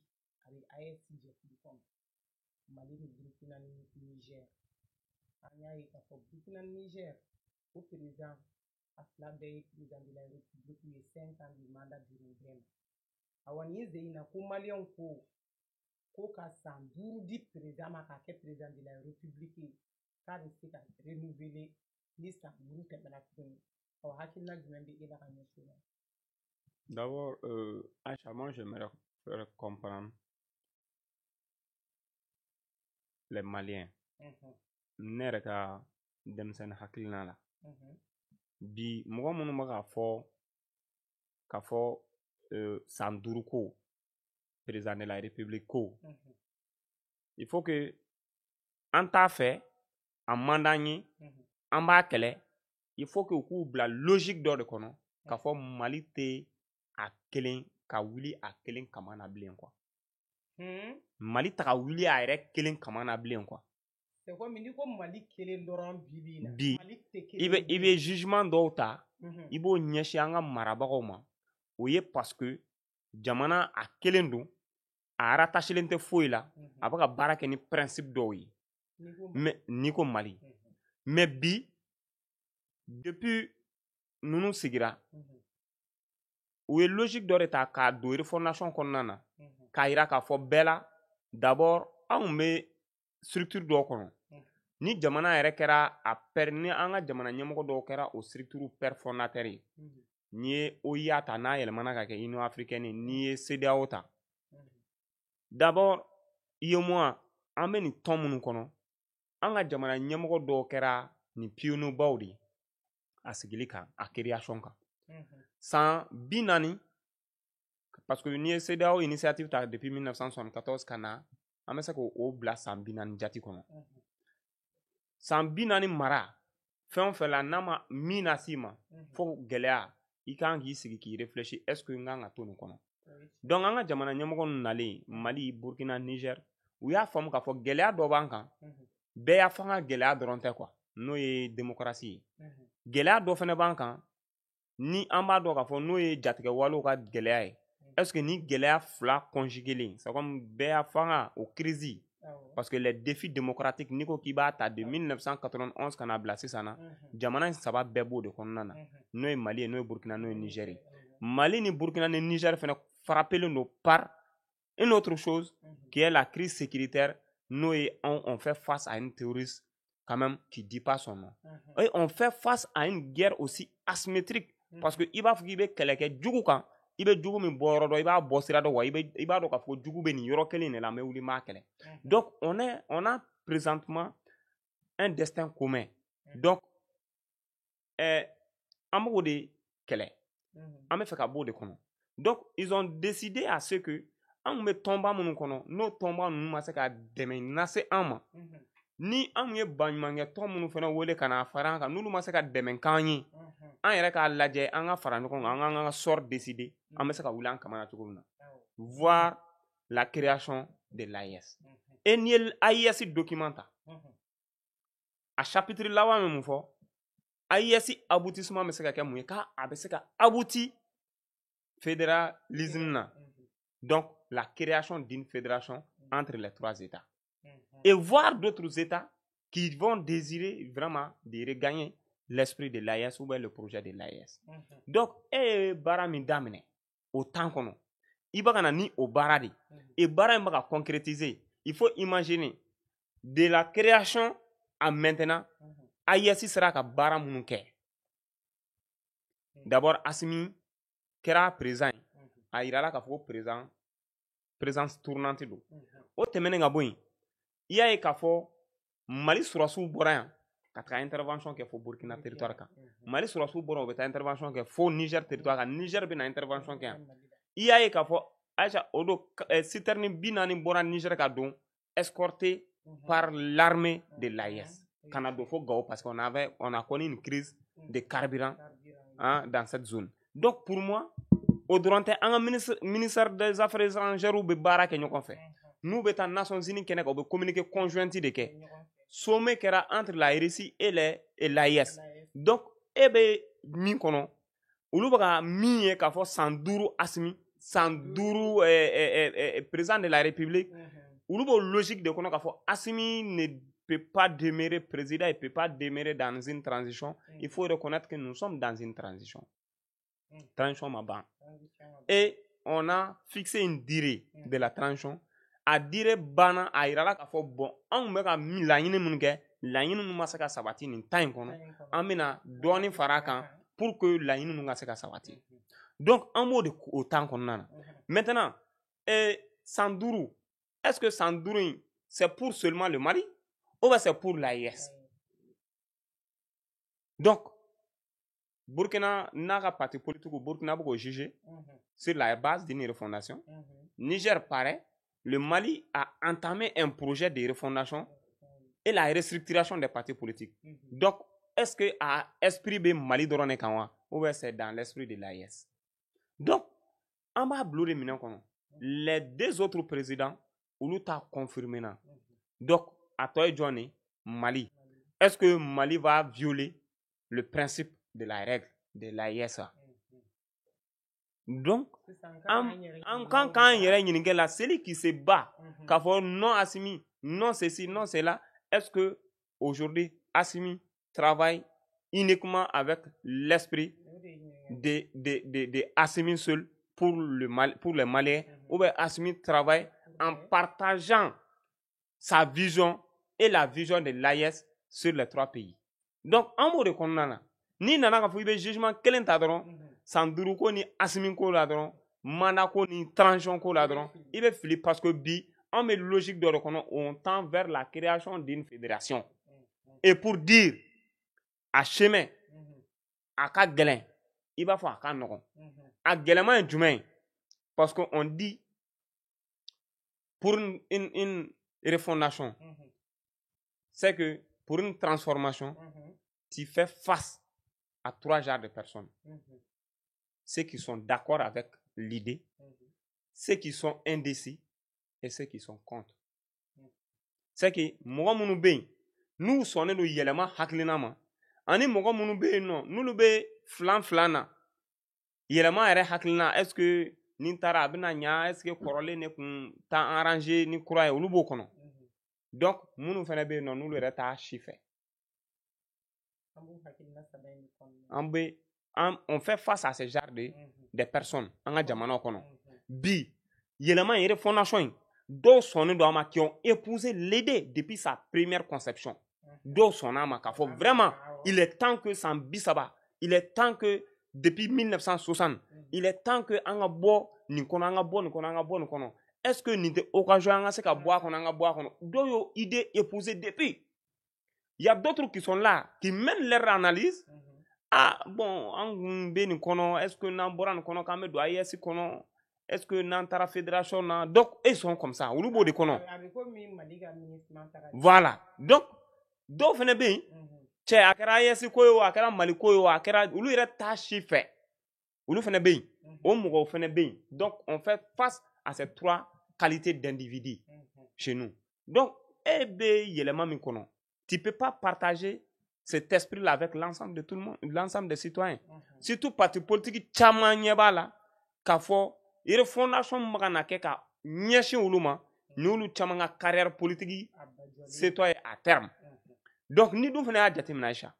a bɛ AES jɛkulu kɔnɔ Mali ni Burkina ni Niger an y'a ye k'a fɔ Burkina ni Niger o président a fila bɛɛ ye président de la République ye 5 ans de mandat dir'u bɛɛ ma awa nin ze in na ko maliyɛnw ko ka san 5 di président ma k'a kɛ président de la République ye k'a bɛ se ka renouveler ni san 5 tɛmɛna tuguni awa hakilina jumɛn bɛ e la ka ɲɛsin o ma. D'abord, Aïcha, moi j'aimerais faire comprendre les Maliens. Ne yɛrɛ ka denmisɛnnin hakilina la bi mɔgɔ minnu bɛ k'a fɔ san 5 ko président de la République ko il faut que an t'a fɛ a man d'an ye an b'a kɛlɛ il faut que u k'u bila logique dɔ de kɔnɔ k'a fɔ Mali tɛ a kelen ka wuli a kelen kama na bilen quoi Mali ta ka wuli a yɛrɛ kelen kama na bilen quoi c'est comme ni ko Mali kelen dɔrɔn bi i bɛ jugement dɔw ta i b'o ɲɛsin an ka marabagaw ma o ye parce que jamana a kelen don a rattachelen tɛ foyi la a bɛ ka baara kɛ ni principe dɔw ye mais n'i ko Mali mais bi depuis ninnu sigira u ye logique dɔ de ta k'a don refondation kɔnɔna na k'a yira k'a fɔ bɛɛ la d'abord anw bɛ structure dɔw kɔnɔ ni jamana yɛrɛ kɛra ni an ka jamana ɲɛmɔgɔ dɔw kɛra o structure père fondateur ye n'i ye OIA ta n'a yɛlɛmana ka kɛ Union africaine n'i ye CEDEAO ta d'abord UEMOA an bɛ nin tɔn minnu kɔnɔ an ka jamana ɲɛmɔgɔ dɔw kɛra nin pionniers baw de ye a sigili kan a création kan san 40 parce que n'i ye CEDEAO initiative ta depuis 1974 ka na an bɛ se k'o bila san 40 jati kɔnɔ san 40 mara fɛn o fɛn la n'a ma min na s'i ma fo gɛlɛya i kan k'i sigi k'i réfléchir est-ce que n kan ka to nin kɔnɔ donc an ka jamana ɲɛmɔgɔ ninnu nalen Mali Burkina Niger u y'a faamu k'a fɔ gɛlɛya dɔ b'an kan bɛɛ y'a fɔ an ka gɛlɛya dɔrɔn tɛ quoi n'o ye démocratie ye gɛlɛya dɔ fɛnɛ b'an kan ni an b'a dɔn k'a fɔ n'o ye jatigɛwalew ka gɛlɛya ye est-ce que ni gɛlɛya fila conjuguées c'est comme bɛɛ y'a fɔ an ka o crise parce que les défis démocratiques n'i ko k'i b'a ta de 1991 ka na bila sisan na jamana in saba bɛɛ b'o de kɔnɔna na n'o ye Mali ye n'o ye Burkina n'o ye Niger ye Mali ni Burkina ni Niger fɛnɛ frappelen don par une autre chose qui est la crise sécuritaire n'o ye on fait face à une terroriste quand même qui dit pas son nom et on fait face à une guerre aussi asymétrique parce que i b'a fɔ k'i bɛ kɛlɛ kɛ jugu kan i bɛ jugu min bɔ yɔrɔ dɔ i b'a bɔ sira dɔ wa i b'a dɔn k'a fɔ jugu bɛ nin yɔrɔ kelen de la an bɛ wuli n b'a kɛlɛ donc on a présentement un destin commun donc an b'o de kɛlɛ an bɛ fɛ ka b'o de kɔnɔ donc ils ont décidé à ce que anw bɛ tɔnba minnu kɔnɔ n'o tɔnba ninnu ma se ka dɛmɛ lase an ma ni anw ye baɲumankɛ tɔn minnu fana wele ka na fara an kan n'olu ma se ka dɛmɛ k'an ye an yɛrɛ k'a lajɛ an ka fara ɲɔgɔn kan an ka sort décider an bɛ se ka wuli an kamana cogo min na voir la création de l'AES et n'i ye AES document ta a chapitre laban bɛ mun fɔ AIS aboutissement bɛ se ka kɛ mun ye k'a bɛ se ka abouti fédéralisme na. Donc la création d'une fédération entre les 3 États et voir d'autres États qui vont désirer vraiment de regagner l'esprit de l'AIS ou bien le projet de l'AIS. Donc bara min daminɛ au temps kɔnɔ i bɛ ka na ni o baara de et baara in bɛ ka concrétiser. Il faut imaginer de la création à maintenant AIS sera ka baara minnu kɛ. D'abord Assimi kɛra président a yirala k'a fɔ ko présidence tournante don. O tɛmɛnen ka bɔ yen i y'a ye k'a fɔ Mali sɔrɔsiw bɔra yan ka taga intervention kɛ fo Burkina territoire kan. Mali sɔrɔsiw bɔra u bɛ taa intervention kɛ fo Niger territoire kan. Niger bɛ na intervention kɛ yan. I y'a ye k'a fɔ Aïcha o don citerne 40 bɔra Niger ka don escorté par l'armée de l'AIS. Kana don fo Gao parce qu'on a connu une crise de carburant dans cette zone. Donc pour moi au Doranté, un ministère des Affaires étrangères ou Barak et Nyokon fait. Nous, les Nations Unies, qui ont communiqué conjointement de que sommet qui entre la RSI et l'AIS. Donc, min kono, ulu baka mi ka fo Sandourou Assimi, Sandourou président de la République. Ulu bo logique de kono ka fo Assimi ne peut pas demeurer président, il peut pas demeurer dans une transition. Il faut reconnaître que nous sommes dans une transition. Transition Maban. Et on a fixé une durée de la transition. A durée bana a irala ka fo bon on me ka mi la yini mun ke la yini mun masaka sabati ni time kono amina doni farakan pour que la yini mun masaka sabati. Donc en mot de autant qu'on a. Maintenant Sandourou, est-ce que Sandourou c'est pour seulement le Mali ou c'est pour l'AIS? Donc Burkina n'a pas parti politique ou Burkina beaucoup jugé sur la base d'une refondation. Niger pareil, le Mali a entamé un projet de refondation et la restructuration des partis politiques. Donc, est-ce que à esprit de Mali d'Orone Kawa ou c'est dans l'esprit de l'AIS? Donc, en bas bleu les 2 autres présidents ou t'a confirmé là. Donc, à toi Johnny, Mali. Est-ce que Mali va violer le principe de la règle de l'AIS? Donc, quand il y a la celui qui se bat, qu'a fait non Assimi, non ceci, non cela, est-ce que aujourd'hui Assimi travaille uniquement avec l'esprit de Assimi seul pour les Maliens, ou bien Assimi travaille en partageant sa vision et la vision de l'AIS sur les 3 pays? Donc, en mot de condamnation, ni nana ka fouille jugement quel tadron Sandourou ko ni Assimi ko ladron manako ni transition ko ladron il est fili parce que bi on met logique de reconnaître on tend vers la création d'une fédération et pour dire à chemin à ka gelen il va faire ka non à gelema djumain parce que on dit pour une refondation c'est que pour une transformation tu fais face à 3 genres de personnes. Ceux qui sont d'accord avec l'idée, ceux qui sont indécis et ceux qui sont contre. C'est que nous sommes nous yelema haklinama. Ani mogo munu be non, nous le be flana. Yelema ere haklina, est-ce que nintara abina nya, est-ce que korole ne kun ta arrangé ni kura ou lubo kono. Donc munu fene be non, nous le reta chiffre. On fait face à ce genre de personnes. Bi, yelema yere fondation. Deux son qui ont épousé l'idée depuis sa première conception. Deux son vraiment, il est temps que ça bisaba. Il est temps que depuis 1960, il est temps que anga bo ni kono. Est-ce que ni te occasion anga se ka boire kono. Deux idées épousées depuis. Il y a d'autres qui sont là, qui mènent leur analyse. Ah, bon, est-ce que Namboran kono kame do AIS kono? Est-ce que Nantara Fédération na? Donc, ils sont comme ça. Voilà. Donc, do fene bien. Che akara AIS koyo, akara Mali koyo, akara ulu ire tachi fait. Ulu fene bien. Omugo fene bien. Donc, on fait face à ces 3 qualités d'individus chez nous. Donc, yelema mi kono. Tu ne peux pas partager cet esprit-là avec l'ensemble de tout le monde, l'ensemble des citoyens. Surtout parti politique caman ɲɛ b'a la k'a fɔ refondation min bɛ ka na kɛ ka ɲɛsin olu ma ni olu caman ka carrière politique setɔ ye à terme. Donc ni dun fana y'a jateminɛ Aïcha,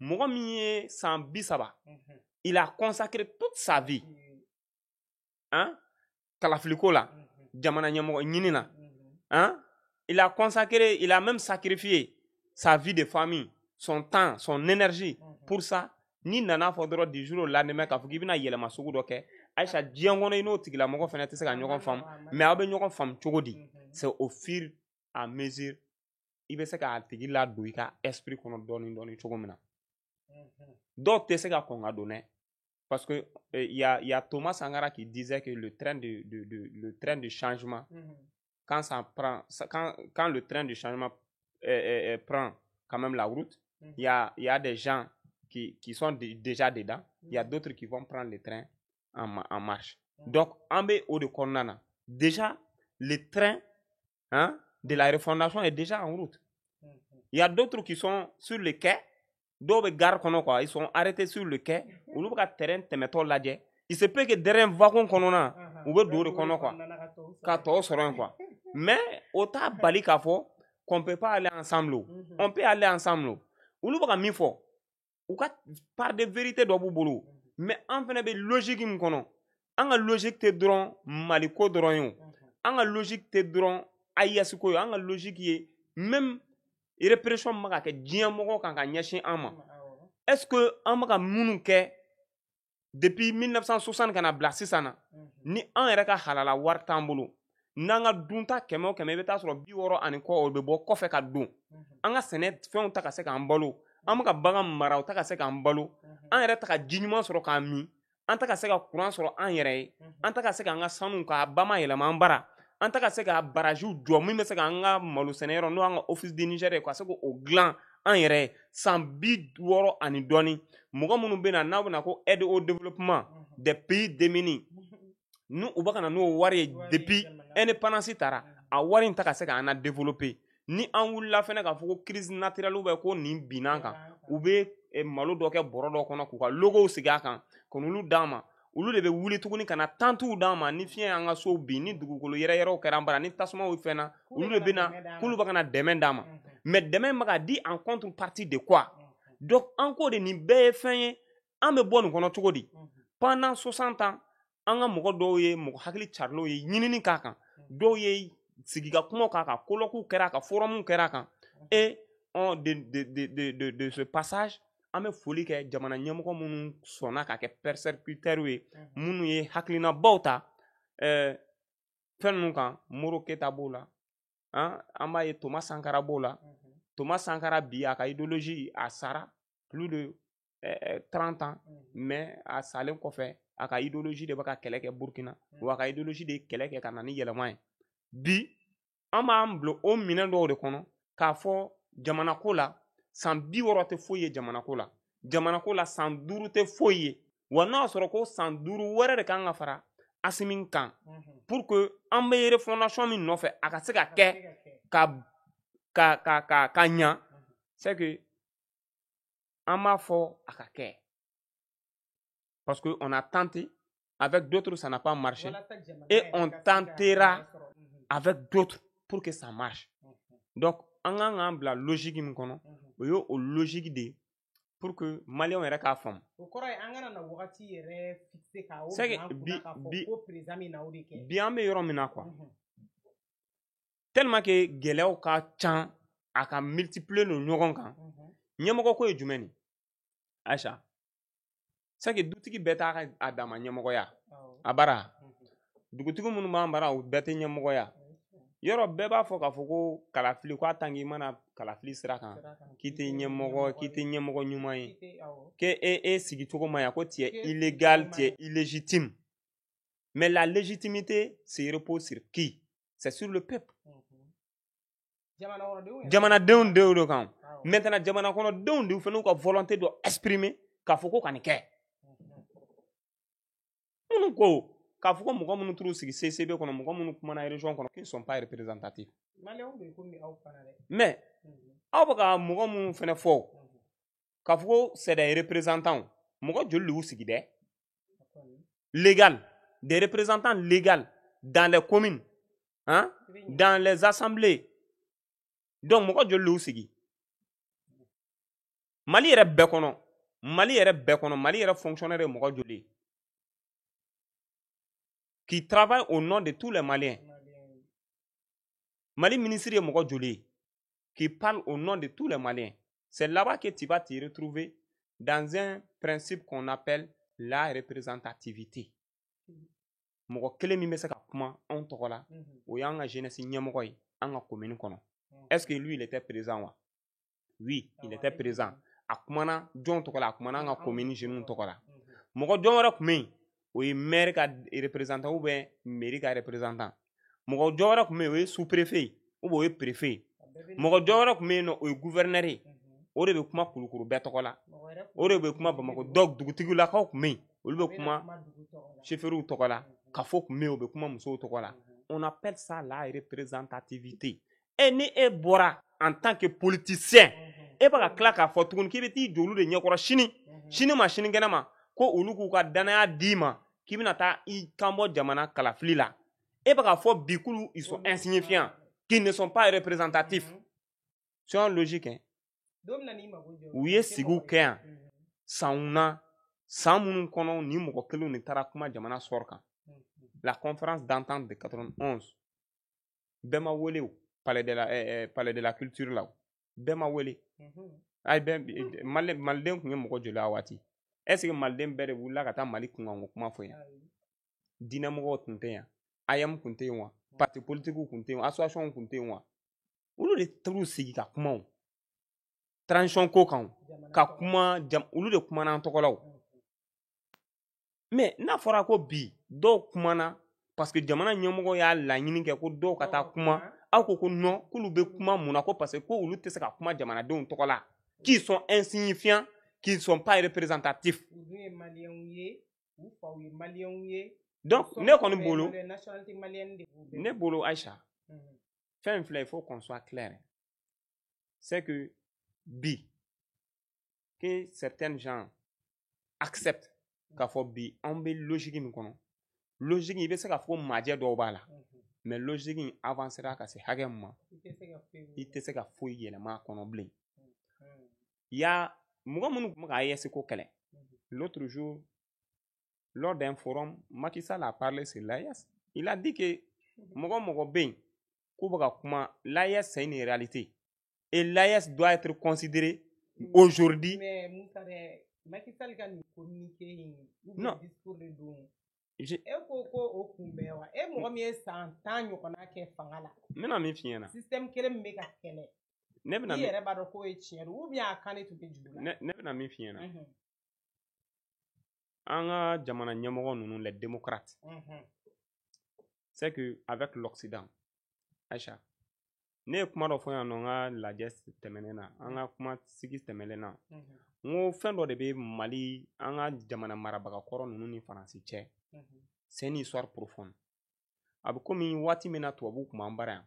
mɔgɔ min ye san 30, il a consacré toute sa vie kalafiliko la, jamana ɲɛmɔgɔ ɲini na. Il a consacré, il a même sacrifié sa vie de famille, son temps, son énergie pour ça. Ni nana fɔ dɔrɔn du jour au lendemain k'a fɔ k'i bɛna yɛlɛma sugu dɔ kɛ Aïcha diɲɛ kɔnɔ i n'o tigilamɔgɔ fana tɛ se ka ɲɔgɔn faamu mais aw bɛ ɲɔgɔn faamu cogo di? C'est au fur et à mesure i bɛ se k'a tigi ladon i ka esprit kɔnɔ dɔɔni dɔɔni cogo min na. Dɔw tɛ se ka kɔn ka don dɛ parce que il y a Thomas Sankara qui disait que le train de changement quand le train de changement prend quand même la route, il y a des gens qui sont déjà dedans, il y a d'autres qui vont prendre le train en marche. Donc, en haut de Konana, déjà, le train de la refondation est déjà en route. Il y a d'autres qui sont sur le quai, d'autres gares, ils sont arrêtés sur le quai, ou le terrain il se peut que derrière un wagon ou quoi. Mais, autant bali qu'on ne peut pas aller ensemble. On peut aller ensemble. Ou le baka mifo. Ou par de vérité do bolo. Mais en fait be logique m kono. Anga logique te dron maliko dron yo. Anga logique te dron ayasiko yo. Anga logique ye même répression maka ke dian moko kan ka nyashin ama. Est-ce que amaka munu ke depuis 1960 kana blasi sana ni an yɛrɛ ka halala wari t'an bolo n'an ka dunta kɛmɛ o kɛmɛ i bɛ taa sɔrɔ 60 ani kɔ o bɛ bɔ kɔfɛ ka don an ka sɛnɛ fɛnw ta ka se k'an balo an bɛ ka bagan mara o ta ka se k'an balo an yɛrɛ ta ka ji ɲuman sɔrɔ k'an min an ta ka se ka courant sɔrɔ an yɛrɛ ye an ta ka se k'an ka sanu k'a bamayɛlɛma an bara an ta ka se ka barajiw jɔ min bɛ se k'an ka malo sɛnɛyɔrɔ n'o y'an ka office du Niger ye ka se k'o dilan an yɛrɛ ye san 60 ani dɔɔni mɔgɔ minnu bɛ na n'a bɛ na ko aide au développement des pays démunis nous u bɛ ka na n'o wari ye depuis indépendance tara a wari in ta ka se k'an na développer ni an wulila fɛnɛ k'a fɔ ko crise naturelle bɛ ko nin binna kan u bɛ malo dɔ kɛ bɔrɔ dɔ kɔnɔ k'u ka logow sigi a kan ka n'olu d'an ma olu de bɛ wuli tuguni ka na tantiw d'an ma ni fiɲɛ y'an ka sow bin ni dugukolo yɛrɛyɛrɛw kɛra an bara ni tasuma y'o fɛn na olu de bɛ na k'olu bɛ ka na dɛmɛ d'an ma mais dɛmɛ bɛ ka di en contrepartie de quoi donc an ko de nin bɛɛ ye fɛn ye an bɛ bɔ nin kɔnɔ cogo di pendant 60 ans an ka mɔgɔ dɔw ye mɔgɔ hakili carilenw ye ɲinini k'a kan dɔw ye sigi ka kumaw k'a kan colloques kɛra a kan forums kɛra a kan et de ce passage an bɛ foli kɛ jamana ɲɛmɔgɔ minnu sɔnna ka kɛ persécuteurs ye minnu ye hakilinabaw ta fɛn ninnu kan Moro Keyita b'o la an b'a ye Thomas Sankara b'o la Thomas Sankara bi a ka idéologie a sara plus de 30 ans mais a salen kɔfɛ a ka idéologie de bɛ ka kɛlɛ kɛ Burkina wa a ka idéologie de kɛlɛ kɛ ka na ni yɛlɛma ye bi an b'an bila o minɛn dɔw de kɔnɔ k'a fɔ jamana ko la san 60 tɛ foyi ye jamana ko la san 5 tɛ foyi ye wa n'a sɔrɔ ko san 5 wɛrɛ de kan ka fara Assimi kan pour que an bɛ refondation min nɔfɛ a ka se ka kɛ ka ɲa c'est que an b'a fɔ a ka kɛ parce que on a tenté avec d'autres ça n'a pas marché et on tentera avec d'autres pour que ça marche donc an kan k'an bila logique min kɔnɔ o ye o logique de pour que maliyɛnw yɛrɛ k'a faamu o kɔrɔ ye an kana na wagati yɛrɛ fixe ka o bi an bɛ yɔrɔ min na quoi tellement que gɛlɛyaw ka can a ka multiplier no ɲɔgɔn kan ɲɛmɔgɔ ko ye jumɛn ni Aïcha c'est que dutigi bɛɛ t'a a dama ɲɛmɔgɔya a bara dugutigi minnu b'an bara u bɛɛ tɛ ɲɛmɔgɔya yɔrɔ bɛɛ b'a fɔ k'a fɔ ko kalafili ko a tant que i mana kalafili sira kan k'i tɛ ɲɛmɔgɔ ɲuman ye que e sigi cogo ma ɲa ko tu es illégal tu es illégitime mais la légitimité se repose sur qui c'est sur le peuple jamanadenw de kan maintenant jamana kɔnɔdenw de fana ka volonté dɔ exprimer k'a fɔ ko ka nin kɛ minnu ko k'a fɔ ko mɔgɔ minnu t'u sigi CCB kɔnɔ mɔgɔ minnu kumana région kɔnɔ qui ne sont pas représentatifs mais aw bɛ ka mɔgɔ minnu fana fɔ k'a fɔ ko c'est des représentants mɔgɔ joli de y'u sigi dɛ légal des représentants légaux dans les communes hein dans les assemblées donc mɔgɔ joli de y'u sigi Mali yɛrɛ bɛɛ kɔnɔ Mali yɛrɛ fonctionnaire ye mɔgɔ joli ye qui travaille au nom de tous les Maliens Mali ministre ye mɔgɔ joli ye qui parle au nom de tous les Maliens. C'est là-bas que tu vas te retrouver dans un principe qu'on appelle la représentativité. Mɔgɔ kelen min bɛ se ka kuma anw tɔgɔ la o y'an ka jeunesse ɲɛmɔgɔ ye an ka commune kɔnɔ. Est-ce que lui il était présent wa? Oui, il était présent. A kumana jɔn tɔgɔ la a kumana an ka commune jeunes tɔgɔ la. Mɔgɔ jɔn wɛrɛ tun bɛ yen o ye maire ka représentant ou bien mairie ka représentant. Mɔgɔ jɔn wɛrɛ tun bɛ yen o ye sous-préfet ou bien o ye préfet. Mɔgɔ jɔn wɛrɛ tun bɛ yen nɔ o ye gouverneur ye. O de bɛ kuma Kulukoro bɛɛ tɔgɔ la. O de bɛ kuma Bamakɔ dugutigilakaw tun bɛ yen olu bɛ kuma chauffeurs tɔgɔ la. Kafo tun bɛ yen o bɛ kuma musow tɔgɔ la. On appelle ça la représentativité. Et ni e bɔra en tant que politicien e bɛ ka tila k'a fɔ tuguni k'i bɛ t'i jɔ olu de ɲɛkɔrɔ sini ma sinikɛnɛ ma ko olu k'u ka danaya d'i ma k'i bɛna taa i kan bɔ jamana kalafili la. E bɛ k'a fɔ bi k'olu ils sont insignifiants qu'ils ne sont pas représentatifs. C'est logique hein. U ye sigiw kɛ yan sanw na san minnu kɔnɔ ni mɔgɔ kelenw de taara kuma jamana sɔrɔ kan. La conférence d'entente de 91 bɛɛ ma wele o palais de la culture la o bɛɛ ma wele ayi bɛɛ maliden tun ye mɔgɔ joli a waati est ce que maliden bɛɛ de wulila ka taa Mali kunkanko kuma fɔ yan diinɛmɔgɔw tun tɛ yan AM tun tɛ yen wa parti politique tun tɛ yen wa association tun tɛ yen wa olu de taar'u sigi ka kuma o transition ko kan ka kuma olu de kumana an tɔgɔ la o mais n'a fɔra ko bi dɔw kumana parce que jamana ɲɛmɔgɔ y'a laɲini kɛ ko dɔw ka taa kuma aw ko non k'olu bɛ kuma mun na ko parce que ko olu tɛ se ka kuma jamanadenw tɔgɔ la qui sont insignifiants qui ne sont pas représentatifs donc ne kɔni bolo ne bolo Aïcha fɛn filɛ il faut qu'on soit clair c'est que bi que certains gens acceptent k'a fɔ bi an bɛ logique min kɔnɔ logique i bɛ se ka fɔ majɛ dɔw b'a la mais logique in avancera ka se hakɛ min ma i tɛ se ka foyi yɛlɛma a kɔnɔ bilen il y a mɔgɔ minnu tun bɛ ka AES ko kɛlɛ l'autre jour lors d'un forum Macky Sall a parlé sur l'AES il a dit que mɔgɔ bɛ yen k'u bɛ ka kuma l'AES c'est une réalité et l'AES doit être considéré aujourd'hui. Mais Moussa, Macky Sall kan communiquer non discours de don. E ko o kunbɛ wa e mɔgɔ min ye san 10 ɲɔgɔnna kɛ fanga la. N bɛna min f'i ɲɛna. Système kelen min bɛ ka kɛlɛ. Ne bɛna min. I yɛrɛ b'a dɔn k'o ye tiɲɛ ou bien a kan de tun bɛ jugu la. Ne bɛna min f'i ɲɛna. An ka jamana ɲɛmɔgɔ ninnu les démocrates. C'est que avec l'Occident Aïcha ne ye kuma dɔ fɔ yan nɔ n ka lajɛ tɛmɛnen na an ka kuma sigi tɛmɛnen na n ko fɛn dɔ de bɛ Mali an ka jamana marabaga kɔrɔ ninnu ni Faransi cɛ c'est une histoire profonde a bɛ komi waati min na tubabuw tun b'an bara yan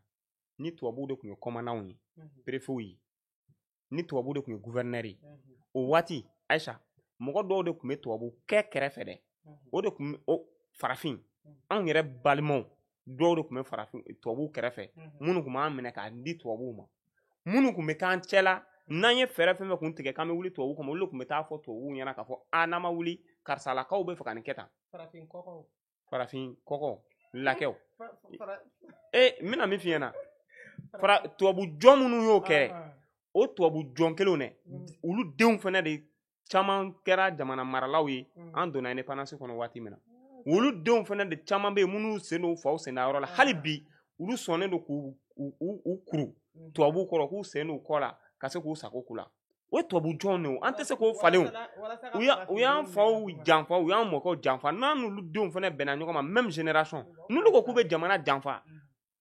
ni tubabuw de tun ye commandants ye préfets ye ni tubabuw de tun ye gouverneurs ye o waati Aïcha mɔgɔ dɔw de tun bɛ tubabuw kɛ kɛrɛfɛ dɛ o de tun bɛ farafin anw yɛrɛ balimaw dɔw de tun bɛ farafin tubabuw kɛrɛfɛ minnu tun b'an minɛ k'a di tubabuw ma minnu tun bɛ k'an cɛla n'an ye fɛɛrɛ fɛn fɛn kun tigɛ k'an bɛ wuli tubabuw kama olu de tun bɛ taa fɔ tubabuw ɲɛna k'a fɔ n'an ma wuli karisalakaw bɛ fɛ ka nin kɛ tan farafin kɔkɔ lakɛw n bɛna min f'i ɲɛna tubabu jɔn minnu y'o kɛ o tubabu jɔn kelenw dɛ olu denw fana de caman kɛra jamana maralaw ye an donna indépendance kɔnɔ waati min na olu denw fana de caman bɛ yen minnu sen don faw sen da yɔrɔ la hali bi olu sɔnnen don k'u kuru tubabuw kɔrɔ k'u sen don kɔ la ka se k'u sago k'u la o ye tubabu jɔnw de ye an tɛ se k'o falen o u y'an faw janfa u y'an mɔkɛw janfa n'an n'olu denw fana bɛnna ɲɔgɔn ma même génération n'olu ko k'u bɛ jamana janfa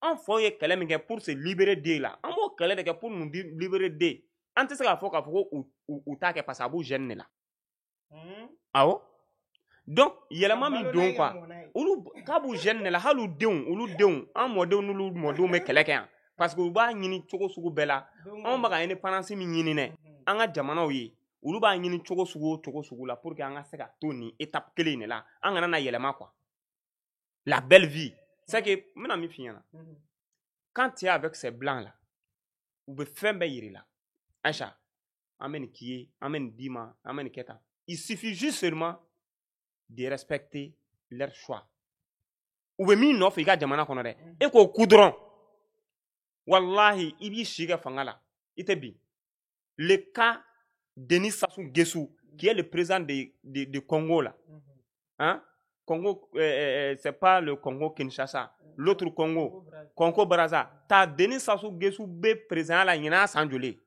an faw ye kɛlɛ min kɛ pour se libérer d'eux la an b'o kɛlɛ de kɛ pour nous libérer d'eux an tɛ se k'a fɔ ko u t'a kɛ parce que a b'u jeune de la awɔ donc yɛlɛma min don quoi olu k'a b'u jeune de la hali olu denw an mɔdenw n'olu mɔdenw bɛ kɛlɛ kɛ yan parce que u b'a ɲini cogo sugu bɛɛ la anw bɛ ka indépendance min ɲini dɛ an ka jamanaw ye olu b'a ɲini cogo sugu la pour que an ka se ka to ni étape kelen de la an kana na yɛlɛma quoi la belle vie c'est que n bɛna min f'i ɲɛna quand tu es avec ces blancs là u bɛ fɛn bɛɛ yir'i la Aïcha an bɛ nin k'i ye an bɛ nin d'i ma an bɛ nin kɛ tan il suffit juste seulement de respecter leur choix u bɛ min nɔfɛ i ka jamana kɔnɔ dɛ e k'o ku dɔrɔn wallahi i b'i si kɛ fanga la i tɛ bin le cas Denis Sassou Nguesso qui est le président de Congo là hein Congo c'est pas le Congo Kinshasa l'autre Congo Congo Brazza ta Denis Sassou Nguesso be président la ɲina san joli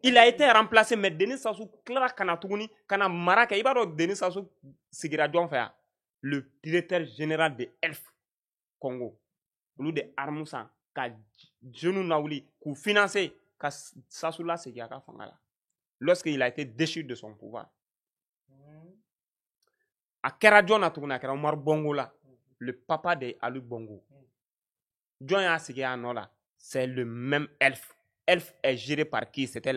il a été remplacé mais Denis Sassou clara kana tuguni kana mara kɛ i b'a dɔn Denis Sassou sigira jɔn fɛ yan le directeur général de ELF Congo olu de armes san ka jeunes nawuli k'u financer ka Sassou la segin a ka fanga la lorsqu'il a été déchu de son pouvoir a kɛra jɔn na tuguni a kɛra Omar Bongo la le papa de Ali Bongo jɔn y'a sigi a nɔ la c'est le même ELF ELF est géré par qui c'était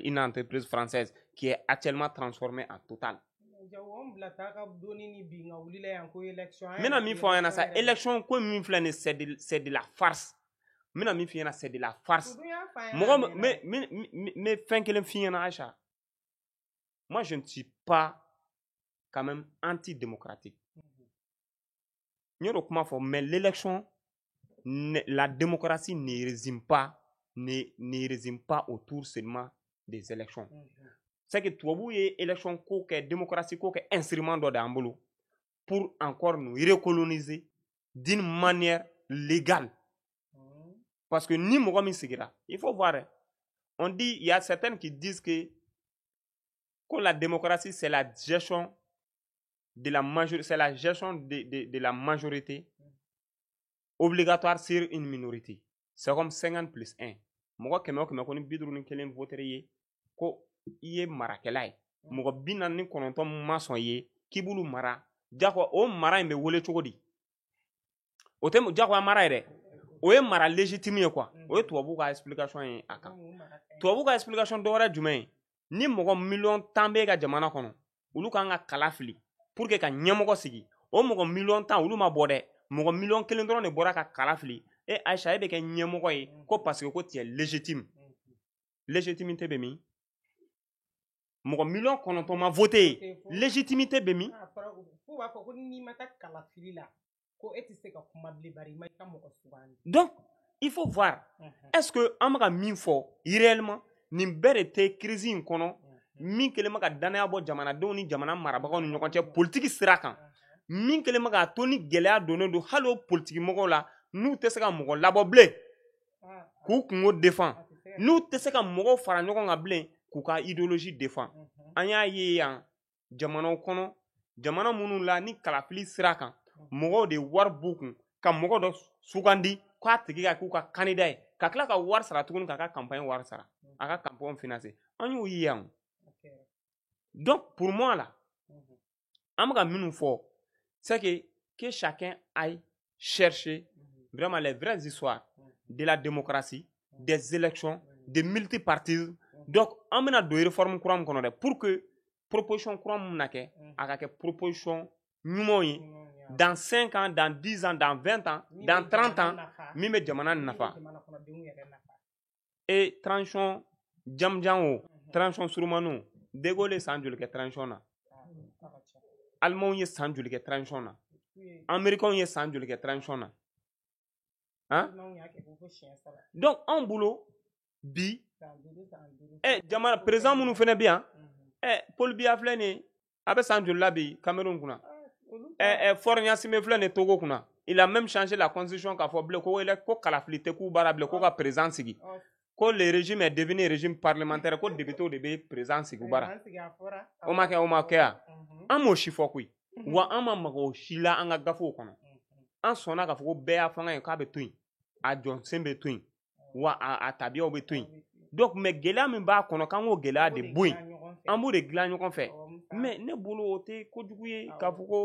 une entreprise française qui est actuellement transformée en Total. Maintenant mi fɔ ɲɛna sa élection ko min filɛ nin c'est de la farce mina min f'i ɲɛna c'est de la farce mɔgɔ me fɛn kelen f'i ɲɛna Aïcha moi je ne suis pas quand même antidémocratique n y'o kuma fɔ mais l'élection la démocratie ne résume pas autour seulement des élections c'est que tubabu ye élection ko kɛ démocratie ko kɛ instrument dɔ d'an bolo pour encore nous recoloniser d'une manière légale parce que ni mɔgɔ min sigira il faut voir on dit il y a certains qui disent que la démocratie c'est la gestion de la majorité c'est la gestion de la majorité obligatoire sur une minorité c'est comme 50+1 mɔgɔ kɛmɛ o kɛmɛ ko ni 51 voter ye ko i ye marakɛla ye mɔgɔ 49 ma sɔn ye k'i b'olu mara jago o mara in bɛ wele cogo di o tɛ jago mara ye dɛ o ye mara légitime ye quoi o ye tubabu ka explication ye a kan tubabu ka explication dɔ wɛrɛ jumɛn ye ni mɔgɔ 10,000,000 bɛ ka jamana kɔnɔ olu kan ka kala fili pour que ka ɲɛmɔgɔ sigi o mɔgɔ 10,000,000 olu ma bɔ dɛ mɔgɔ 1,000,000 dɔrɔn de bɔra ka kala fili e Aïcha e bɛ kɛ ɲɛmɔgɔ ye ko parce que ko tu es légitime légitimité bɛ min mɔgɔ 9,000,000 ma voté légitimité bɛ min donc il faut voir est-ce que an bɛ ka min fɔ réellement nin bɛɛ de tɛ crise in kɔnɔ min kɛlen bɛ ka danaya bɔ jamanadenw ni jamana marabagaw ni ɲɔgɔn cɛ politique sira kan min kɛlen bɛ k'a to ni gɛlɛya donnen don hali o politique mɔgɔw la n'u tɛ se ka mɔgɔ labɔ bilen k'u kungo défend n'u tɛ se ka mɔgɔw fara ɲɔgɔn kan bilen k'u ka idéologie défend an y'a ye yan jamanaw kɔnɔ jamana minnu la ni kalafili sira kan mɔgɔw de wari b'u kun ka mɔgɔ dɔ sugandi k'a tigi ka k'u ka candidat ye ka tila ka wari sara tuguni k'a ka campagne wari sara a ka campagne financer an y'o ye yan donc pour moi là an bɛ ka minnu fɔ c'est que chacun aille chercher vraiment les vraies histoires de la démocratie des élections de multipartisme donc an bɛna don réforme kura min kɔnɔ dɛ pour que proposition kura min na kɛ a ka kɛ proposition ɲumanw ye dans 5 ans dans 10 ans dans 20 ans dans 30 ans min bɛ jamana nafa et transition jamjan o transition surumani o De Gaulle ye san joli kɛ transition na Allemands ye san joli kɛ transition na Américains ye san joli kɛ transition na donc anw bolo bi jamana président minnu fana bɛ yan Paul Biya filɛ nin ye a bɛ san joli la bi Cameroun kunna Faure Gnassingbé filɛ nin ye Togo kunna il a même changé la constitution k'a fɔ bilen ko kalafili tɛ k'u baara bilen ko ka président sigi ko le régime est devenu régime parlementaire ko député de bɛ président sigi u baara o ma kɛ yan an m'o si fɔ koyi wa an ma maga o si la an ka gafew kɔnɔ an sɔnna k'a fɔ ko bɛɛ y'a fanga ye k'a bɛ to yen a jɔnsen bɛ to yen wa a tabiyaw bɛ to yen donc mais gɛlɛya min b'a kɔnɔ k'an k'o gɛlɛya de bɔ yen an b'o de dilan ɲɔgɔn fɛ mais ne bolo o tɛ kojugu ye k'a fɔ ko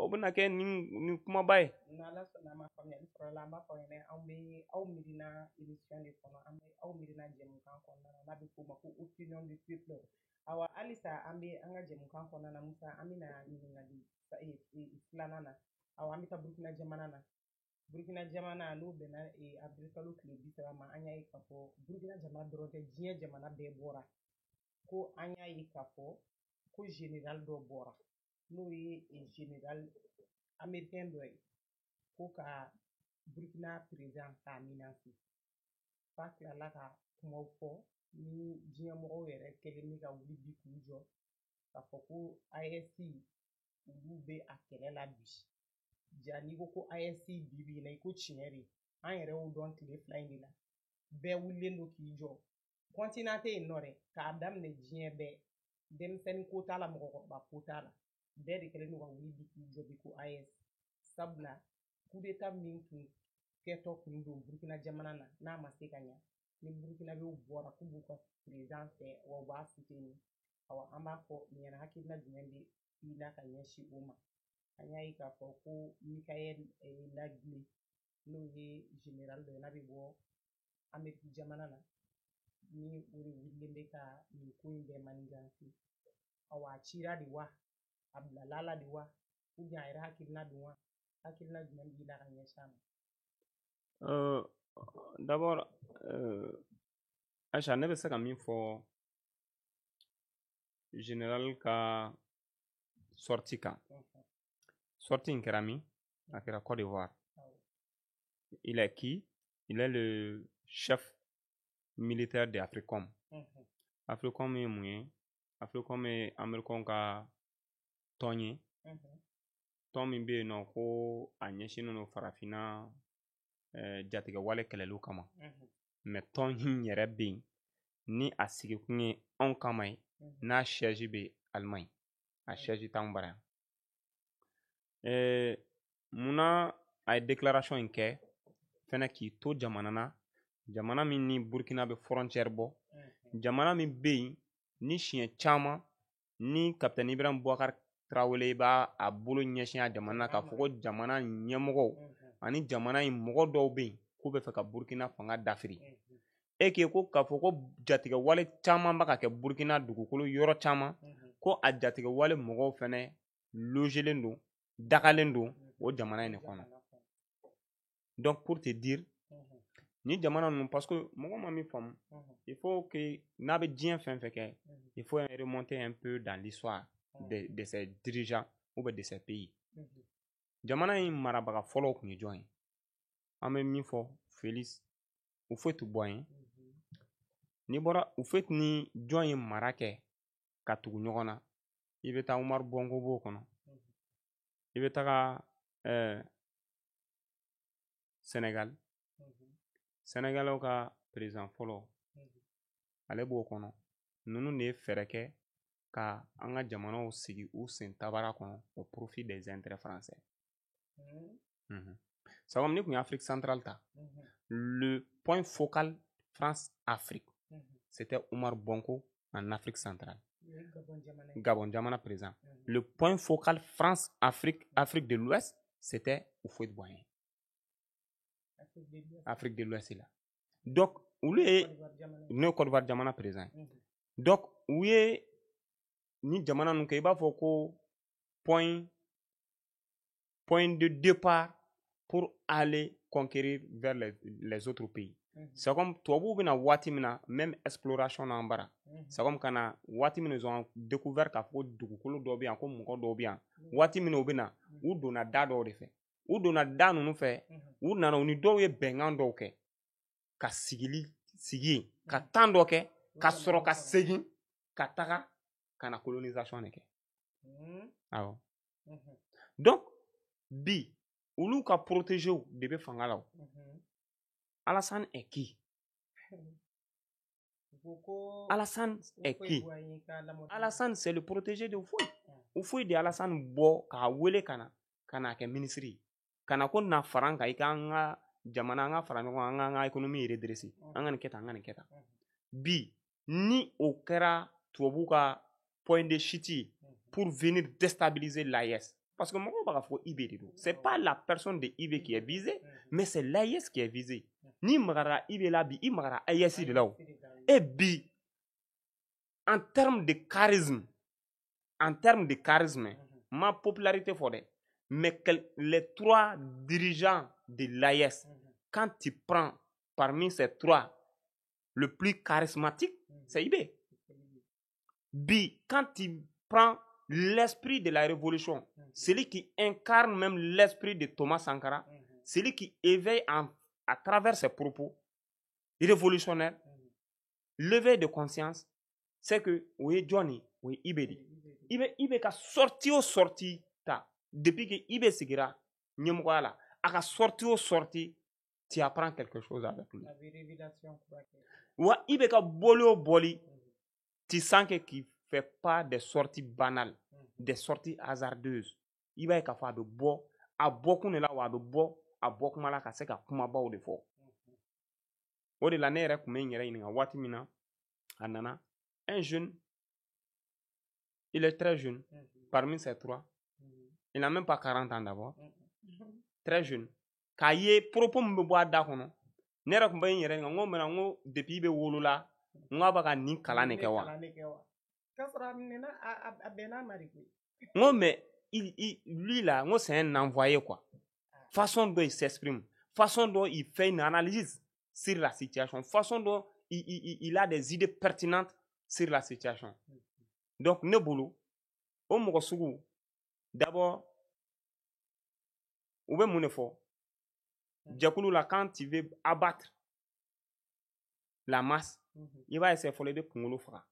o bɛna kɛ nin kumaba ye ala sɔnna ma faamuyali sɔrɔ la an b'a fɔ ɲɛna an bɛ aw miirina émission de kɔnɔ an bɛ aw miirina jɛmukan kɔnɔna na n'a bɛ f'o ma ko opinion du peuple awa halisa an bɛ an ka jɛmukan kɔnɔna na Musa an bɛna ɲininkali filanan na awa an bɛ taa Burukina jamana na Burukina jamana n'o bɛnna avril kalo tile 30 ma an y'a ye k'a fɔ Burukina jamana dɔrɔn tɛ diɲɛ jamana bɛɛ bɔra ko an y'a ye k'a fɔ ko général dɔ bɔra n'o ye général américain dɔ ye ko ka Burkina président k'a menacer fa tilala ka kumaw fɔ ni diɲɛ mɔgɔw yɛrɛ kɛlen bɛ ka wuli bi k'u jɔ k'a fɔ ko AES olu bɛ a kɛlɛ la bi ja n'i ko ko AES bi bi in na i ko tiɲɛ de an yɛrɛ y'o dɔn tile 2 in de la bɛɛ wulilen don k'i jɔ continent tɛ yen nɔ dɛ k'a daminɛ diɲɛ bɛɛ denmisɛnnin ko t'a la mɔgɔkɔrɔba ko t'a la bɛɛ de kɛlen don ka wuli bi k'i jɔ bi ko AES sabula coup d'état min tun kɛtɔ kun don Burukina jamana na n'a ma se ka ɲɛ ni Burukinabew bɔra k'u b'u ka président fɛ wa u b'a soutenir awa an b'a fɔ nin ɲɛna hakilina jumɛn bɛ i la ka ɲɛsin o ma an y'a ye k'a fɔ ko Mikael Laguille n'o ye général dɔ ye n'a bɛ bɔ Amérique jamana na ni o de wulilen bɛ ka nin ko in bɛɛ maniganci awa a cira de wa a bilala la de wa ou bien a yɛrɛ hakilina don wa hakilina jumɛn b'i la ka ɲɛsin a ma d'abord Aisha ne bɛ se ka min fɔ général ka sortie kan sortie in kɛra min a kɛra Côte d'Ivoire il est qui il est le chef militaire de Africom Africom ye mun ye Africom ye Américain ka tɔn ye tɔn min bɛ yen nɔ ko a ɲɛsinnen don farafinna jatigɛ wale kɛlɛliw kama mais tɔn in yɛrɛ bɛ yen ni a sigikun ye anw kama ye n'a siège bɛ Allemagne a siège t'anw bara yan munna a ye déclaration in kɛ fɛnɛ k'i to jamana na jamana min ni Burkina bɛ frontière bɔ jamana min bɛ yen ni siɲɛ caman ni capitaine Ibrahim Boubacar Traoré b'a a bolo ɲɛsin a jamana k'a fɔ ko jamana ɲɛmɔgɔw ani jamana in mɔgɔ dɔw bɛ yen k'u bɛ fɛ ka Burkina fanga dafiri e k'e ko k'a fɔ ko jatigɛ wale caman bɛ ka kɛ Burkina dugukolo yɔrɔ caman ko a jatigɛ wale mɔgɔw fɛnɛ logelen don dagalen don o jamana in de kɔnɔ donc pour te dire ni jamana ninnu parce que mɔgɔ ma min faamu il faut que n'a bɛ diɲɛ fɛn fɛn kɛ il faut remonter un peu dans l'histoire de ces dirigeants ou bien de ces pays jamana in marabaga fɔlɔw tun ye jɔn ye an bɛ min fɔ Félix Houphouët-Boigny n'i bɔra Houphouët ni jɔn ye mara kɛ ka tugu ɲɔgɔn na i bɛ taa Umaru Bongo b'o kɔnɔ i bɛ taga Sénégal Sénégalɛw ka président fɔlɔ ale b'o kɔnɔ ninnu de ye fɛɛrɛ kɛ ka an ka jamanaw sigi u sen tabara kɔnɔ au profit des intérêts français c'est comme ni tun ye Afrique centrale ta le point focal France-Afrique c'était Omar Bongo en Afrique centrale Gabon jamana président le point focal France-Afrique Afrique de l'Ouest c'était Houphouët-Boigny Afrique de l'Ouest là donc olu ye ne Côte d'Ivoire jamana président donc u ye ni jamana ninnu kɛ i b'a fɔ ko point de départ pour aller conquérir vers les autres pays c'est comme tubabuw bɛna waati min na même exploration n'an bara c'est comme ka na waati min na ils ont découvert k'a fɔ ko dugukolo dɔ bɛ yan ko mɔgɔ dɔw bɛ yan waati min na u bɛ na u donna da dɔw de fɛ u donna da ninnu fɛ u nana u ni dɔw ye bɛnkan dɔw kɛ ka sigi yen ka temps dɔ kɛ ka sɔrɔ ka segin ka taga ka na colonisation de kɛ awɔ donc bi olu ka protéger de bɛ fanga la Alassane est qui Alassane est qui Alassane c'est le protégé de Houphouët Houphouët de Alassane bɔ k'a wele ka na kɛ ministre ye ka na ko na fara an kan i k'an ka jamana an ka fara ɲɔgɔn kan an ka économie redresser an ka nin kɛ tan an ka nin kɛ tan bi ni o kɛra tubabu ka point de chute pour venir déstabiliser l'AES parce que moi, on va faire IB. Ce n'est pas la personne de IB qui est visée, mais c'est l'AIS qui est visée. Ni Magara IB là, il Magara AIS de là. Et bi, en termes de charisme, ma popularité forte, mais les 3 dirigeants de l'AIS, quand tu prends parmi ces 3, le plus charismatique, c'est IB. Bi, quand tu prends l'esprit de la révolution, celui qui incarne même l'esprit de Thomas Sankara, celui qui éveille à travers ses propos révolutionnaires, levé de conscience, c'est que oui Johnny, oui Ibedi. Ibe ka sorti au sorti ta depuis que Ibe sigira nyemwala aka sorti au sorti, tu apprends quelque chose avec lui. Wa Ibe ka boli au boli, tu sens que qui fait pas des sorties banales, des sorties hasardeuses. Ibe ka fa be bo a boku ne la wa be bo a boku mala ka se ka kuma ba o de fo. O de la ne rek me nyere ni wati mina anana un jeune, il est très jeune, parmi ces 3. Il n'a même pas 40 ans d'abord. Très jeune. Kaye propos mbwa dakono. Nera kumba yere ngo mena ngo depuis be wolula ngo baka ni kala ne kewa. Ngo mais lui là, ngo c'est un envoyé quoi. Façon dont il s'exprime, façon dont il fait une analyse sur la situation, façon dont il a des idées pertinentes sur la situation. Donc, Nebulu, au Mokosugu, d'abord, où est mon effort? Djakulu, là, quand tu veux abattre la masse, il va essayer de faire des Kongolo Fra.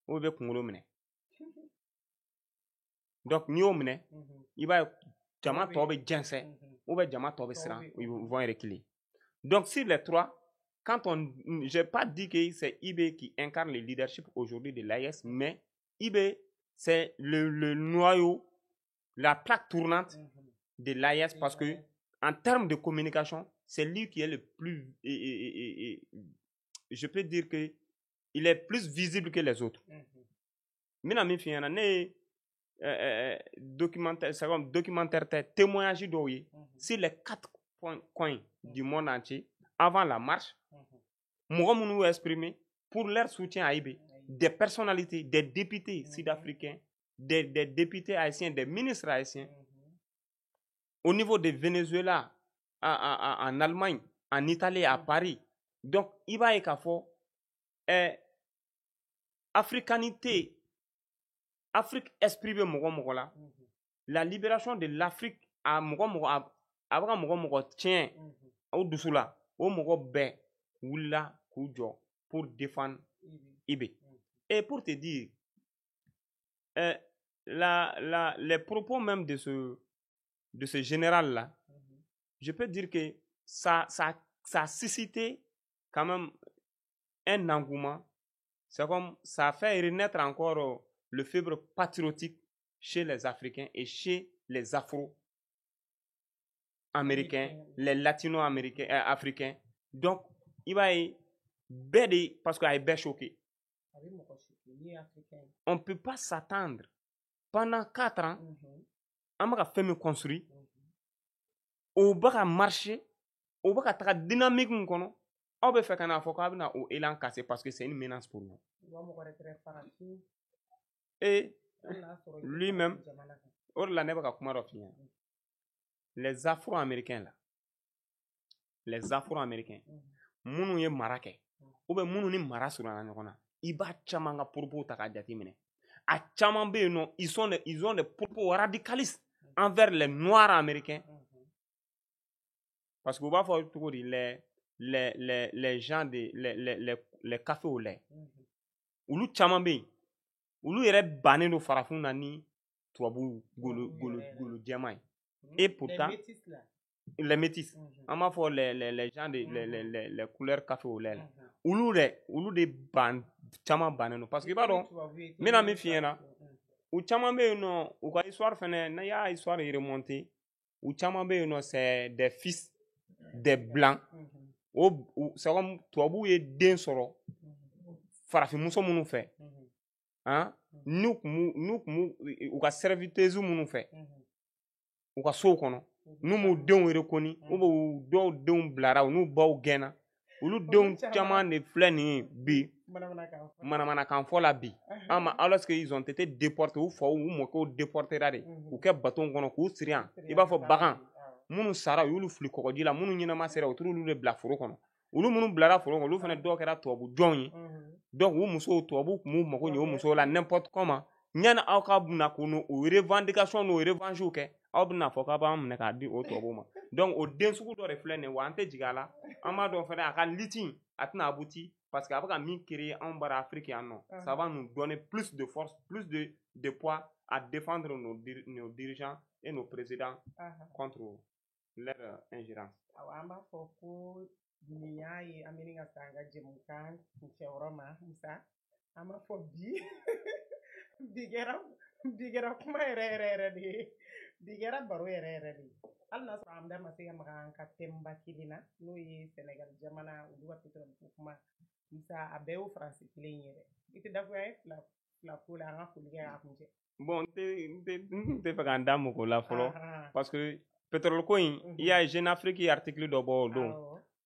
Où est Kongolo Mene? Donc, Nyo Mene, il va Jama Tobe Jense, où est Jama Tobe Sran, ils vont reculer. Donc, sur les 3, quand je n'ai pas dit que c'est IB qui incarne le leadership aujourd'hui de l'AIS, mais IB, c'est le noyau, la plaque tournante de l'AIS parce que, en termes de communication, c'est lui qui est le plus, je peux dire que il est plus visible que les autres. Minami Fiana, documentaire, témoignage d'Oye, sur les 4 coins du monde entier, avant la marche, Moura Mounou exprimé pour leur soutien à IB, des personnalités, des députés sud-africains, des députés haïtiens, des ministres haïtiens, au niveau de Venezuela, en Allemagne, en Italie, à Paris. Donc, Iba et Kafo, africanité, Afrique exprimée Moura, la libération de l'Afrique à Moura, tient au dessous là, au Moura Bé, Oula, Koujo, pour défendre IB. Et pour te dire, les propos même de ce général-là, je peux dire que ça a suscité quand même un engouement. C'est comme ça a fait renaître encore le fibre patriotique chez les Africains et chez les Afro-Américains, les Latino-Américains, africains. Donc, il va y bédé parce qu'il est choqué. On ne peut pas s'attendre pendant 4 ans, on va faire me construire, on va marcher, on va faire dynamique, on va faire un avocat au élan cassé parce que c'est une menace pour nous. Et lui-même, les Afro-Américains là, les Afro-Américains, munu ye marake, ou bien munu ni mara sur la nyokona, iba chamanga propos taka jatimine. A chamambe non, ils ont des propos radicalistes envers les Noirs américains. Parce que vous va faire tout les gens les cafés au lait. Ulu chamambe, ulu yere bané no farafun nani tuabu golo diamant. Et pourtant les métis, on m'a fait les gens les couleurs café au lait. Ulu de ban chama baneno parce que pardon mina mi fiena ou chama be no ou ka histoire fene na ya histoire remonter ou chama be no c'est des fils des blancs ou c'est comme toi bou ye den soro farafi muso munu fait han n'u kun u ka serviteuse minnu fɛ u ka sow kɔnɔ n'u m'u denw reconi ou bien u dɔw denw bilara u n'u baw gɛnna olu denw caman de filɛ nin ye bi manamanakan fɔ la bi an ma alors que ils ont été déportés u faw u mɔkɛw déportera de k'u kɛ bateau kɔnɔ k'u siri yan i b'a fɔ bagan minnu sara u y'olu fili kɔgɔji la minnu ɲɛnama sera u t'olu de bila foro kɔnɔ olu minnu bilara foro kɔnɔ olu fana dɔw kɛra tubabu jɔnw ye donc u musow tubabu kun b'u mago ɲɛ o musow la n'importe comment ɲani aw ka na ko o revendication n'o revanche kɛ aw bɛna fɔ k'a b'an minɛ k'a di o tubabuw ma donc o den sugu dɔ de filɛ nin ye wa an tɛ jigin a la an b'a dɔn fana a ka liti a tɛna abouti parce que a bɛ ka min créer anw bara Afrique yan nɔ ça va nous donner plus de force plus de poids à défendre nos dirigeants et nos présidents contre leur ingérence. An b'a fɔ ko nin y'a ye an bɛ ka taa an ka jɛmukan kuncɛyɔrɔ ma Musa an b'a fɔ bi kɛra kuma yɛrɛ de ye bi kɛra baro yɛrɛ de ye hali n'a sɔrɔ an da ma se ka maga an ka thème kelen na n'o ye Sénégal jamana olu ka pétrole ko kuma Musa a bɛɛ y'o faransi kelen yɛrɛ i tɛ dagoya ye fila ko la an ka foli kɛ k'a kuncɛ. Bon n tɛ fɛ k'an da mun ko la fɔlɔ parce que pétrole ko in i y'a ye Jeune Afrique ye article dɔ bɔ o don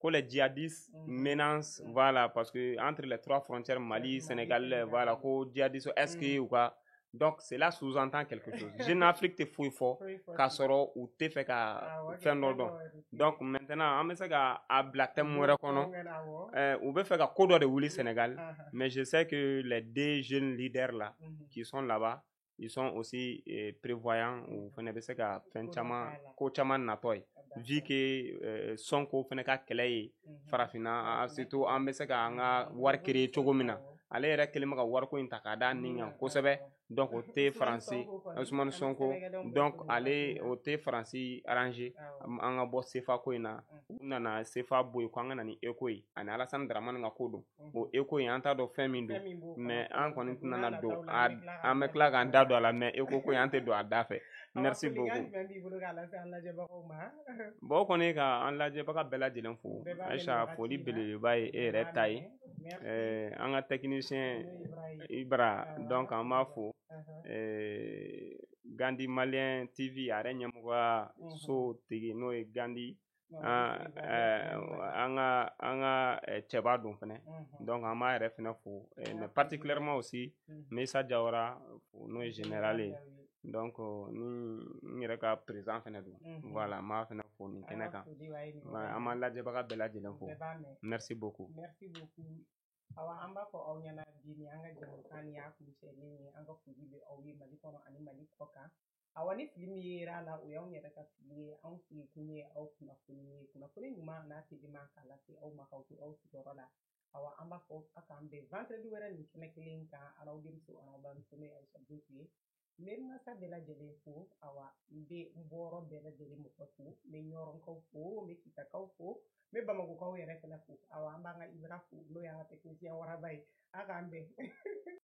ko les djihadistes menacent voilà parce que entre les trois frontières Mali Sénégal voilà ko djihadistes est-ce que u ka donc cela sous-entend quelque chose Jeune Afrique tɛ foyi fɔ k'a sɔrɔ u tɛ fɛ ka fɛn dɔ dɔn donc maintenant an bɛ se ka a bila thème wɛrɛ kɔnɔ u bɛ fɛ ka ko dɔ de wuli Sénégal mais je sais que les deux jeunes leaders là qui sont là-bas ils sont aussi prévoyants ou fana bɛ se ka fɛn caman ko caman natɔ ye vu que Sonko fana ka kɛlɛ ye farafinna surtout an bɛ se ka an ka wari créer cogo min na ale yɛrɛ kɛlen bɛ ka wariko in ta k'a da nin kan kosɛbɛ donc o tɛ faransi Ousmane Sonko donc ale o tɛ faransi arrangé an ka bɔ CFA ko in na u nana CFA bɔ yen ko an ka na ni ECO ye ani Alassane Dramane ka ko don o ECO in an t'a dɔn fɛn min don mais an kɔni tɛna don an bɛ tila k'an da don a la mais ECO ko in an tɛ don a da fɛ merci beaucoup bon o kɔni ka an lajɛbaga bɛɛ lajɛlen fo Aïcha foli belebeleba ye e yɛrɛ ta ye an ka technicien Ibra donc an b'a fo Gandi Malien TV a yɛrɛ ɲɛmɔgɔya so tigi n'o ye Gandi an ka cɛba don fɛnɛ donc an b'a yɛrɛ fɛnɛ fo mais particulièrement aussi Meissa Diawara n'o ye général ye donc ni n yɛrɛ ka président fɛnɛ don voilà n b'a fɛnɛ fo nin kɛnɛ kan an b'an lajɛbaga bɛɛ lajɛlen fo merci beaucoup. Awa an b'a fɔ aw ɲɛna bi ni an ka jɛmukan ni y'a kuncɛlen ye an ka foli bɛ aw ye Mali kɔnɔ ani Mali kɔ kan awa ni fili min yer'a la o y'anw yɛrɛ ka fili ye anw sigikun ye aw kunnafoni ɲuman n'a teliman k'a lase aw ma k'aw to aw sigiyɔrɔ la awa an b'a fɔ a k'an bɛn vendredi wɛrɛ nin kɛnɛ kelen kan an n'aw denmuso an n'aw bamuso n'o ye Aïcha Bintu ye n bɛ n masa bɛɛ lajɛlen fo awa n bɛ n bɔyɔrɔ bɛɛ lajɛlen mɔgɔ fo n bɛ ɲɔrɔnkaw fo n bɛ kitakaw fo n bɛ bamakokaw yɛrɛ fɛnɛ fo awa an b'an ka Ibra fo n'o y'an ka technicien waraba ye a k'an bɛn